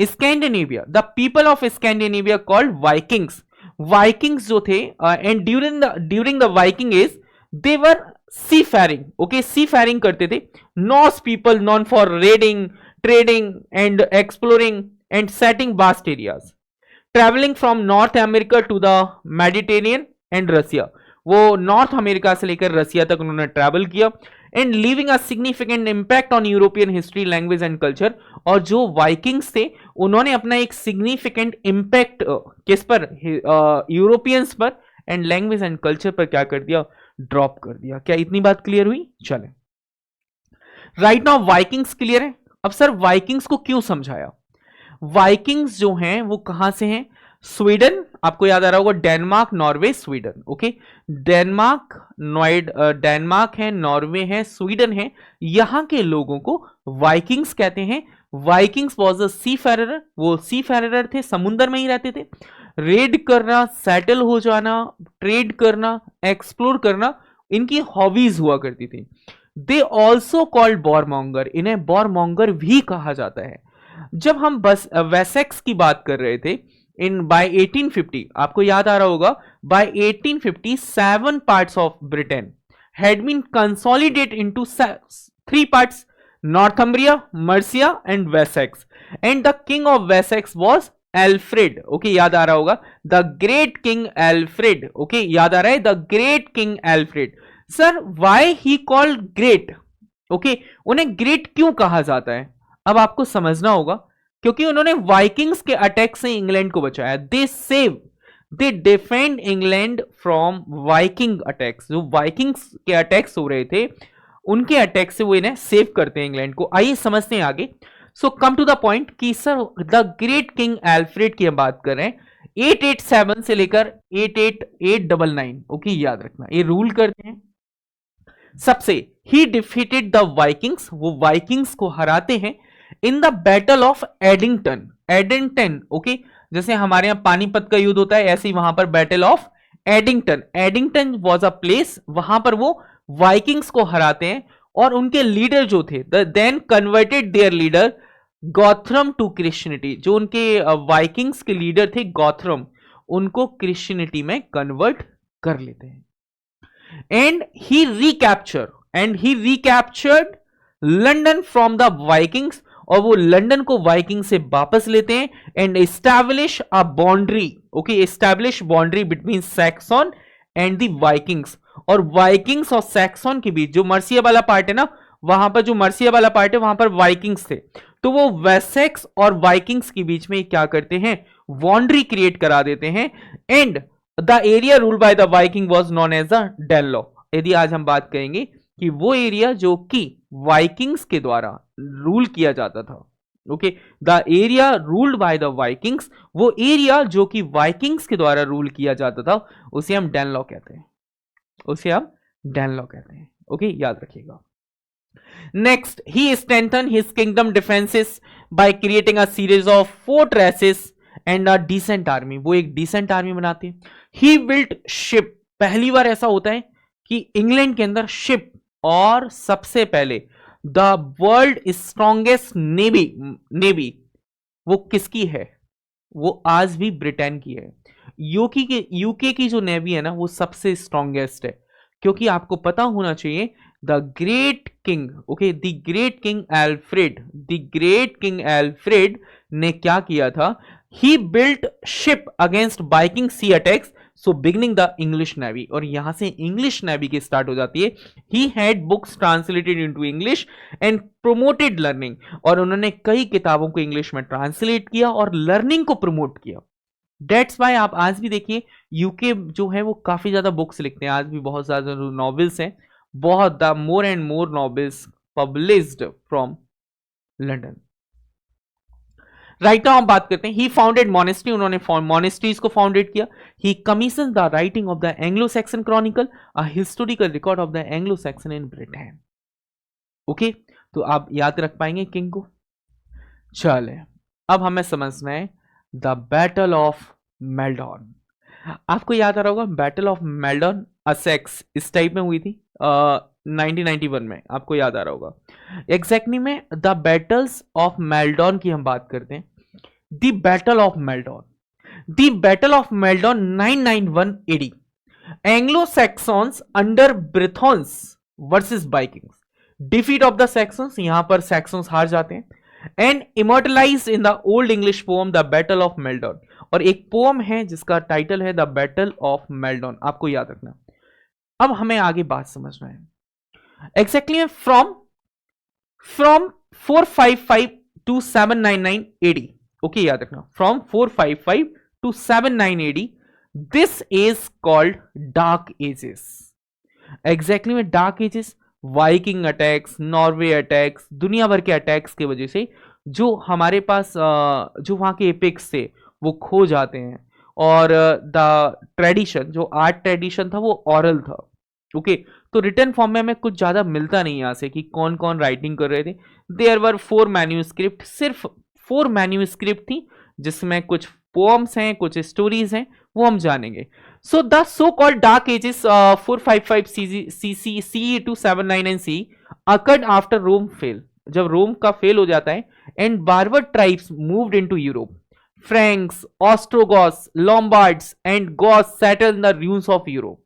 Scandinavia, the people of Scandinavia called Vikings. Vikings जो थे and during the Viking age they were seafaring, okay, seafaring करते थे। Norse people known for raiding, trading and exploring and settling vast areas, travelling from North America to the Mediterranean and Russia. वो नॉर्थ अमेरिका से लेकर रसिया तक उन्होंने ट्रैवल किया and leaving a significant impact on European history, language and culture. और जो वाइकिंग्स थे उन्होंने अपना एक सिग्निफिकेंट इंपैक्ट किस पर? यूरोपियंस पर एंड लैंग्वेज एंड कल्चर पर क्या कर दिया? ड्रॉप कर दिया। क्या इतनी बात क्लियर हुई? चले, राइट नाउ वाइकिंग्स क्लियर है। अब सर वाइकिंग्स को क्यों समझाया? वाइकिंग्स जो हैं वो कहां से हैं? स्वीडन, आपको याद आ रहा होगा, Denmark, Norway, Sweden, okay. Denmark है, नॉर्वे है, स्वीडन है, यहां के लोगों को वाइकिंग्स कहते हैं। Vikings was a seafarer, वो सी फेरर थे, समुद्र में ही रहते थे। रेड करना, सेटल हो जाना, ट्रेड करना, एक्सप्लोर करना, इनकी हॉबीज हुआ करती थी। दे ऑल्सो कॉल्ड बॉरमोंगर, इन्हें बॉरमोंगर भी कहा जाता है। जब हम बस वेसेक्स की बात कर रहे थे इन बाय 1850, आपको याद आ रहा होगा, by 1850 7 parts of Britain had been consolidate into 3 parts, Northumbria, Mercia and Wessex, and the king of Wessex was Alfred, okay, याद आ रहा होगा, the great king Alfred, okay, याद आ रहा है, the great king Alfred. Sir why he called great, okay, उन्हें ग्रेट क्यों कहा जाता है? अब आपको समझना होगा, क्योंकि उन्होंने वाइकिंग्स के अटैक से इंग्लैंड को बचाया। They defend England from Viking attacks. जो वाइकिंग्स के अटैक्स हो रहे थे उनके अटैक से वो इन्हें सेव करते हैं इंग्लैंड को। आइए समझते हैं आगे। सो कम टू द पॉइंट कि sir the great king Alfred की हम बात कर रहे हैं 887 से लेकर 88899, ओके, याद रखना, ये रूल करते हैं। सबसे ही डिफीटेड द वाइकिंग्स, वो वाइकिंग्स को हराते हैं in the battle of Eddington. Eddington, okay, जैसे हमारे यहां पानीपत का युद्ध होता है ऐसे ही वहां पर battle of Eddington. Eddington was a place, वहां पर वो वाइकिंग्स को हराते हैं और उनके लीडर जो थे then converted their leader Guthrum to Christianity. जो उनके वाइकिंग्स के लीडर थे गॉथरम, उनको क्रिश्चियनिटी में कन्वर्ट कर लेते हैं। and he recaptured London from the Vikings, और वो लंदन को वाइकिंग से वापस लेते हैं and establish a boundary, okay, establish boundary between Saxon and the Vikings. और वाइकिंग्स और सैक्सन के बीच जो मर्सिया वाला पार्ट है ना, वहां पर जो मर्सिया वाला पार्ट है वहां पर वाइकिंग्स थे, तो वो वेसेक्स और वाइकिंग्स के बीच में क्या करते हैं? बाउंड्री क्रिएट करा देते हैं and the area ruled by the Viking was known as the Danelaw. यदि आज हम बात करेंगे कि वो एरिया जो कि वाइकिंग्स के द्वारा रूल किया जाता था, okay, the area ruled by the Vikings, वो एरिया जो कि वाइकिंग्स के द्वारा रूल किया जाता था उसे हम डेनलॉ कहते हैं, उसे हम डेनलॉ कहते हैं, ओके, याद रखिएगा। Next, he strengthen his kingdom defences by creating a series of fortresses and a decent army. वो एक डिसेंट आर्मी बनाते हैं। ही बिल्ट शिप, पहली बार ऐसा होता है कि इंग्लैंड के अंदर शिप, और सबसे पहले द वर्ल्ड स्ट्रॉन्गेस्ट नेवी वो किसकी है? वो आज भी ब्रिटेन की है। यूके की जो नेवी है ना वो सबसे स्ट्रॉन्गेस्ट है, क्योंकि आपको पता होना चाहिए the great king, okay, the great king Alfred ने क्या किया था? He built ship against Viking sea attacks, so beginning the English navy. और यहां से इंग्लिश नेवी की स्टार्ट हो जाती है। He had books translated into English and promoted learning, और उन्होंने कई किताबों को इंग्लिश में ट्रांसलेट किया और लर्निंग को प्रमोट किया। डेट्स वाई आप आज भी देखिए यूके जो है वो काफी ज्यादा बुक्स लिखते हैं, आज भी बहुत ज्यादा नॉवेल्स हैं, बहुत the more and more novels published from London. Right now हम बात करते हैं, ही फाउंडेड मॉनेस्ट्री, उन्होंने मॉनेस्ट्रीज को फाउंडेड किया। He commission the writing of the Anglo Saxon chronicle, a historical record of the Anglo Saxon in Britain, okay, तो आप याद रख पाएंगे किंग को। चले, अब हमें समझना है द बैटल ऑफ मेल्डॉन। आपको याद आ रहा होगा बैटल ऑफ मेल्डन असेक्स इस टाइप में हुई थी 1991 में, आपको याद आ रहा होगा। एग्जैक्टली में द बैटल्स ऑफ मेल्डन की हम बात करते हैं। The battle of Maldon, the battle of Maldon 991 AD, Anglo Saxons under Byrhtnoth versus Vikings, defeat of the Saxons, यहां पर सैक्सन्स हार जाते हैं, and immortalised in the Old English poem the battle of Maldon, और एक पोएम है जिसका टाइटल है द बैटल ऑफ मेल्डन, आपको याद रखना। अब हमें आगे बात समझना है। Exactly from 455 to 799 AD, okay याद रखना, from 455 to 799 AD, this is called dark ages. Exactly में dark ages, Viking attacks, Norway attacks, दुनिया भर के अटैक्स की वजह से जो हमारे पास जो वहां के एपिक्स थे वो खो जाते हैं, और द ट्रेडिशन, जो आर्ट ट्रेडिशन था वो ऑरल था। ओके तो रिटर्न फॉर्म में हमें कुछ ज्यादा मिलता नहीं यहां से कि कौन कौन राइटिंग कर रहे थे। देयर वर 4 मैन्यूस्क्रिप्ट, सिर्फ 4 मैन्यूस्क्रिप्ट थी जिसमें कुछ पोएम्स हैं, कुछ स्टोरीज हैं, वो हम जानेंगे। So the so called dark ages 455 CE to 799 CE occurred after Rome fell, जब रोम का फेल हो जाता है, and barbarian tribes moved into Europe, Franks, Ostrogoths, Lombards and Goths settled in the ruins of Europe,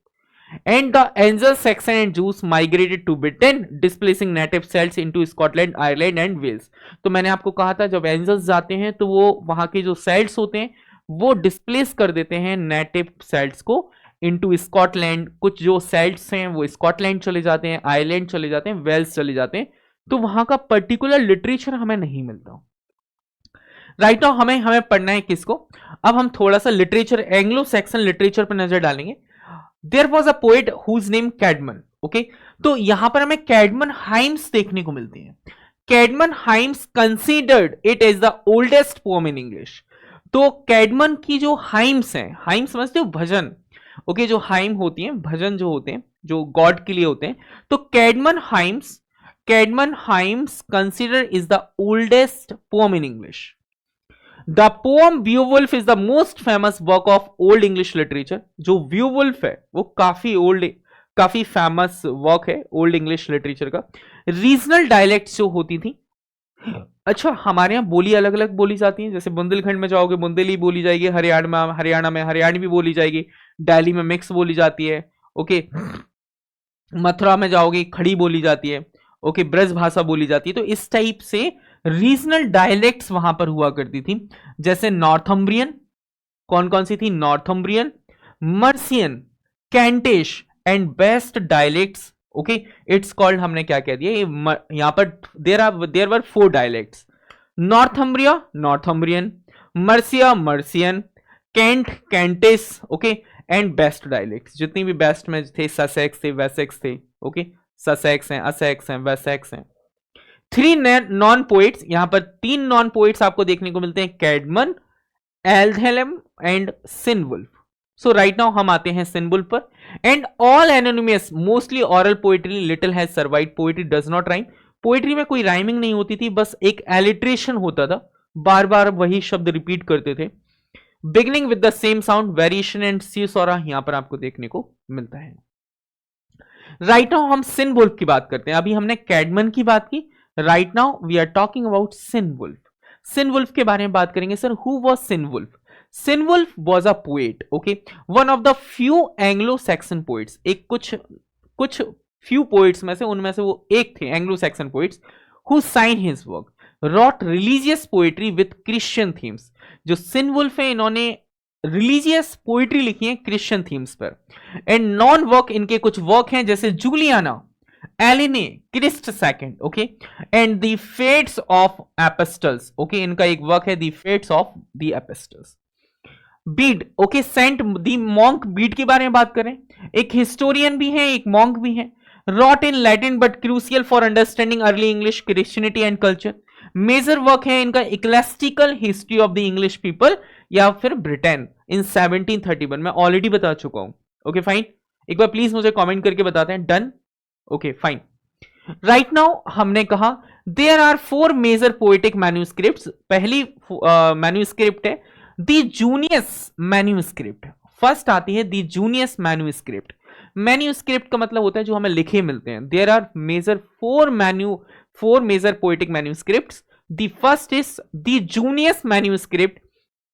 and the Anglo-Saxon and Jews migrated to Britain, displacing native celts into Scotland, Ireland and Wales। तो मैंने आपको कहा था जब एंजल्स जाते हैं तो वो वहां के जो सेल्ट्स होते हैं वो डिस्प्लेस कर देते हैं नेटिव सेल्ट्स को इनटू स्कॉटलैंड। कुछ जो सेल्ट्स हैं वो स्कॉटलैंड चले जाते हैं, आयरलैंड चले जाते हैं, वेल्स चले जाते हैं। तो वहां का पर्टिकुलर लिटरेचर हमें नहीं मिलता। राइट नाउ हमें पढ़ना है किसको। अब हम थोड़ा सा लिटरेचर, एंग्लो सैक्सन लिटरेचर पर नजर डालेंगे। There was a poet whose name Caedmon, okay तो यहां पर हमें कैडमन हाइम्स देखने को मिलती हैं। Caedmon hymns considered it as the oldest poem in English. तो कैडमन की जो हाइम्स हैं, हाइम्स समझते हो भजन, ओके जो हाइम होती हैं, भजन जो होते हैं, जो गॉड के लिए होते हैं, तो Caedmon hymns consider is the oldest poem in English. The poem Beowulf is the most famous work of Old English literature. जो ब्यूवुल्फ है वो काफी फेमस वर्क है ओल्ड इंग्लिश लिटरेचर का। रीजनल डायलेक्ट्स जो होती थी, अच्छा हमारे यहाँ बोली अलग अलग बोली जाती हैं, जैसे बुंदेलखंड में जाओगे बुंदेली बोली जाएगी, हरियाणा में हरियाणवी बोली जाएगी, दिल्ली में मिक्स बोली जाती है, ओके मथुरा में जाओगे खड़ी बोली जाती है, ओके ब्रज भाषा बोली जाती है। तो इस टाइप से रीजनल डायलेक्ट्स वहां पर हुआ करती थी, जैसे नॉर्थम्ब्रियन, कौन कौन सी थी, Northumbrian, Mercian, Kentish and West dialects. Okay it's called, हमने क्या कह दिया, यहां पर there were 4 dialects, Northumbrian, Mercia Mercian, Kent Kentish, okay and West dialects. जितनी भी बेस्ट में थे, ससेक्स थे, वेसेक्स थे, ओके ससेक्स हैं, असेक्स हैं, वेसेक्स हैं। 3 नॉन पोइट्स, यहां पर 3 नॉन पोइट्स आपको देखने को मिलते हैं, Caedmon, Aldhelm and Cynewulf. So right now हम आते हैं सिनवुल्फ पर। And all anonymous mostly oral poetry, little has survived, poetry does not rhyme. Poetry में कोई राइमिंग नहीं होती थी, बस एक एलिट्रेशन होता था, बार बार वही शब्द रिपीट करते थे। Beginning with the same sound, variation and caesura यहां पर आपको देखने को मिलता है। राइट नाउ हम सिनवुल्फ की बात करते हैं। अभी हमने कैडमन की बात की, right now we are talking about Cynewulf. Cynewulf के बारे में बात करेंगे। Sir who was Cynewulf? Cynewulf was a poet, okay one of the few Anglo Saxon poets. एक कुछ फ्यू पोएट्स में से, उनमें से वो एक थे Anglo Saxon poets who sign his work, wrote religious poetry with Christian themes. जो सिनवुल्फ है इन्होंने रिलीजियस पोएट्री लिखी है क्रिश्चियन थीम्स पर। एंड नॉन वर्क, इनके कुछ वर्क हैं जैसे Juliana, Elene, Christ second, okay and the fates of epistles, okay इनका एक वर्क है the fates of the epistles. Bede, okay Saint the monk, Bede के बारे में बात करें, एक हिस्टोरियन भी है, एक मॉन्क भी है। Wrote in Latin but crucial for understanding early English, Christianity and culture. Major work है इनका ecclesiastical history of the English people या फिर ब्रिटेन इन 1731, मैं ऑलरेडी बता चुका हूं। ओके फाइन, एक बार प्लीज मुझे कमेंट करके बताते हैं। Done, okay fine. Right now हमने कहा there are 4 major poetic manuscripts. पहली मैन्यूस्क्रिप्ट है द जूनियस मैन्यूस्क्रिप्ट। फर्स्ट आती है द जूनियस मैन्यूस्क्रिप्ट। मैन्यूस्क्रिप्ट का मतलब होता है जो हमें लिखे मिलते हैं। There are major four major poetic manuscripts. The first is the Junius manuscript,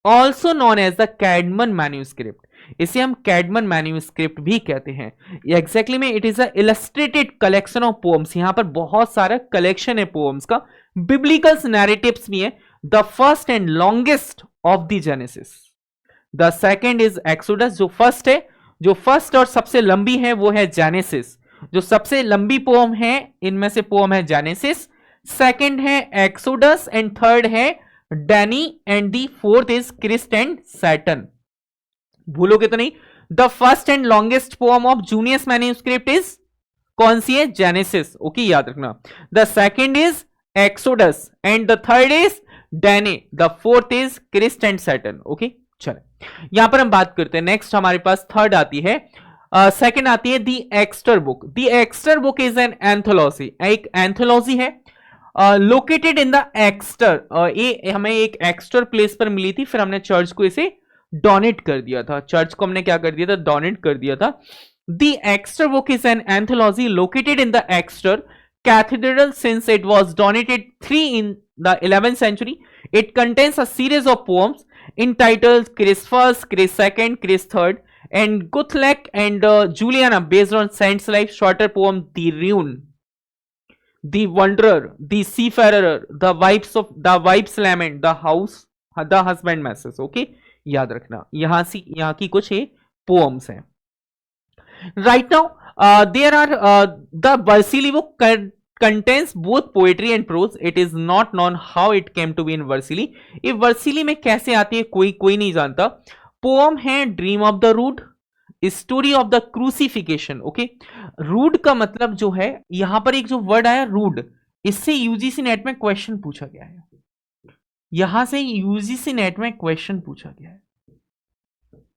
also known as the Caedmon manuscript. इसे हम कैडमन मैन्यूस्क्रिप्ट भी कहते हैं। एग्जैक्टली में it is a illustrated collection of poems. यहां पर बहुत सारा कलेक्शन है पोएम्स का, बिब्लिकल नैरेटिव्स भी है। The first and longest of the genesis. The second is exodus, जो फर्स्ट है, जो फर्स्ट और सबसे लंबी है वो है जेनेसिस। जो सबसे लंबी पोएम है इनमें से पोएम है जेनेसिस। सेकेंड है एक्सोडस एंड थर्ड है Daniel and the fourth is Christ and Satan. भूलोगे तो नहीं। The first and longest poem of Junius manuscript is कौन सी है? जेनेसिस। ओके, याद रखना। The second is Exodus and the third is Daniel, the fourth is Christ and Satan. Okay, चले यहां पर हम बात करते हैं। नेक्स्ट हमारे पास थर्ड आती है, सेकेंड आती है the Exeter book. The Exeter book is an anthology, एक एंथोलॉजी है लोकेटेड इन द एक्स्टर। ये हमें एक एक्स्टर प्लेस पर मिली थी, फिर हमने चर्च को इसे डोनेट कर दिया था। चर्च को हमने क्या कर दिया था? डोनेट कर दिया था। The Exeter book is an anthology located in the Exeter cathedral since it was donated 3 in the 11th century. It contains a series of poems entitled Chris First, Chris Second, Chris Third, and Guthlac and Juliana based on Saint's life. Shorter poem The Rune, The Wanderer, The Seafarer, The Wife's Lament, The Husband Messes. Okay, याद रखना। यहाँ की कुछ ये poems हैं। Right now, there are the Versili book contains both poetry and prose. It is not known how it came to be in Versili. ये Versili में कैसे आती है कोई नहीं जानता। पोम है dream of the rood, story of the crucifixion. Okay, rood का मतलब जो है, यहां पर एक जो वर्ड आया रूड, इससे यूजीसी नेट में क्वेश्चन पूछा गया है। यहां से यूजीसी नेट में क्वेश्चन पूछा गया है।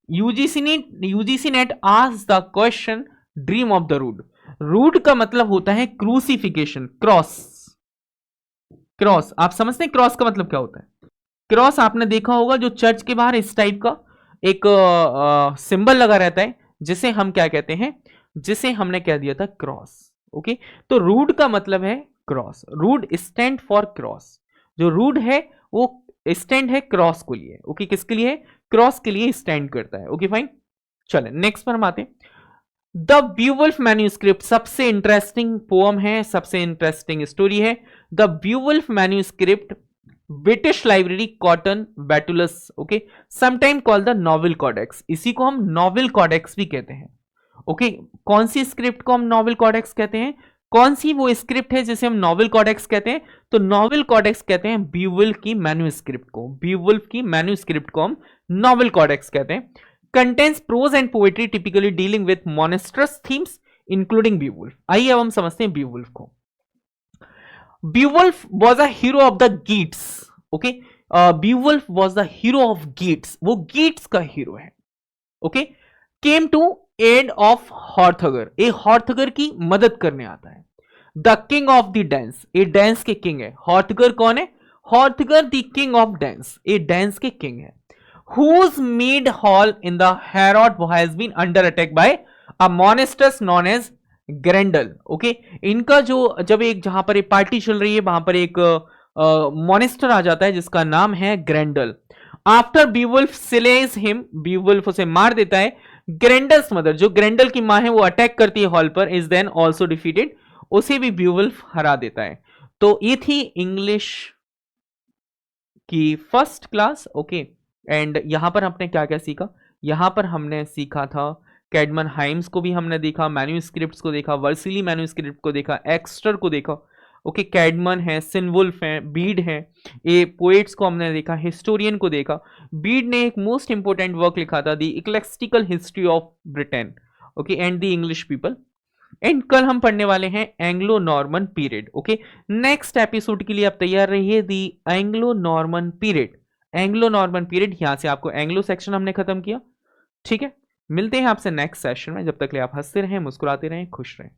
UGC NET asked the question dream of the rood. Rood का मतलब होता है क्रूसिफिकेशन, क्रॉस। आप समझते हैं क्रॉस का मतलब क्या होता है? क्रॉस आपने देखा होगा, जो चर्च के बाहर इस टाइप का एक सिंबल लगा रहता है, जिसे हम क्या कहते हैं? जिसे हमने कह दिया था क्रॉस। ओके, तो रूड का मतलब है cross. Rood stand for cross. जो रूड है वो स्टैंड है क्रॉस को लिए। ओके, किसके लिए? क्रॉस के लिए स्टैंड करता है। Okay, fine. चले नेक्स्ट पर हम आते हैं। द ब्यूवुल्फ मैन्यूस्क्रिप्ट सबसे इंटरेस्टिंग पोएम है, सबसे इंटरेस्टिंग स्टोरी है। The Beowulf manuscript, British Library, Cotton Vitellius. Okay, sometime called the Nowell codex. इसी को हम नॉवेल कॉडेक्स भी कहते हैं। ओके, कौन सी स्क्रिप्ट को हम नॉवेल कॉडेक्स कहते हैं? कौन सी वो स्क्रिप्ट है जिसे हम नॉवेल कॉडेक्स कहते हैं? तो नॉवेल कॉडेक्स कहते हैं बीवुल्फ की मैन्यूस्क्रिप्ट को। बीवुल्फ की मैन्यूस्क्रिप्ट को हम नॉवेल कॉडेक्स कहते हैं। Contains prose and poetry typically dealing with monstrous themes including Beowulf. आइए अब हम समझते हैं Beowulf को। Beowulf was a hero of the Geats. Okay, Beowulf was the hero of Geats. वो Geats का हीरो है। Okay, came to aid of Hrothgar. ये Hrothgar की मदद करने आता है। The king of the dance. ये dance के king है। Hrothgar कौन है? Hrothgar the king of dance. ये dance के king है। Whose mead hall in the Harrod has been under attack by a monstrous known as Grendel. Okay, इनका जो जब एक जहां पर एक पार्टी चल रही है, वहां पर एक मॉनेस्टर आ जाता है जिसका नाम है ग्रेंडल। आफ्टर बीवुल्फ स्लेज हिम, बीवुल्फ उसे मार देता है। ग्रेंडल्स मदर, जो ग्रेंडल की मां है, वो अटैक करती है हॉल पर, इज देन ऑल्सो डिफीटेड, उसे भी बीवुल्फ हरा देता है। तो ये थी इंग्लिश की फर्स्ट क्लास। ओके, एंड यहां पर हमने क्या क्या सीखा? यहां पर हमने सीखा था कैडमन हाइम्स को भी हमने देखा, मैन्यूस्क्रिप्ट्स को देखा, वर्सिली मैन्यूस्क्रिप्ट को देखा, एक्स्टर को देखा। ओके, कैडमन है, सिनवुल्फ है, बीड है, ये पोएट्स को हमने देखा, हिस्टोरियन को देखा। बीड ने एक मोस्ट इंपोर्टेंट वर्क लिखा था, the ecclesiastical history of Britain. Okay, and the English people. And कल हम पढ़ने वाले हैं Anglo Norman period. Okay, next episode के लिए आप तैयार रहिए, the Anglo Norman period. Anglo Norman period, यहां से आपको एंग्लो सेक्शन हमने खत्म किया। ठीक है, मिलते हैं आपसे नेक्स्ट सेशन में। जब तक ले आप हंसते रहें, मुस्कुराते रहें, खुश रहें।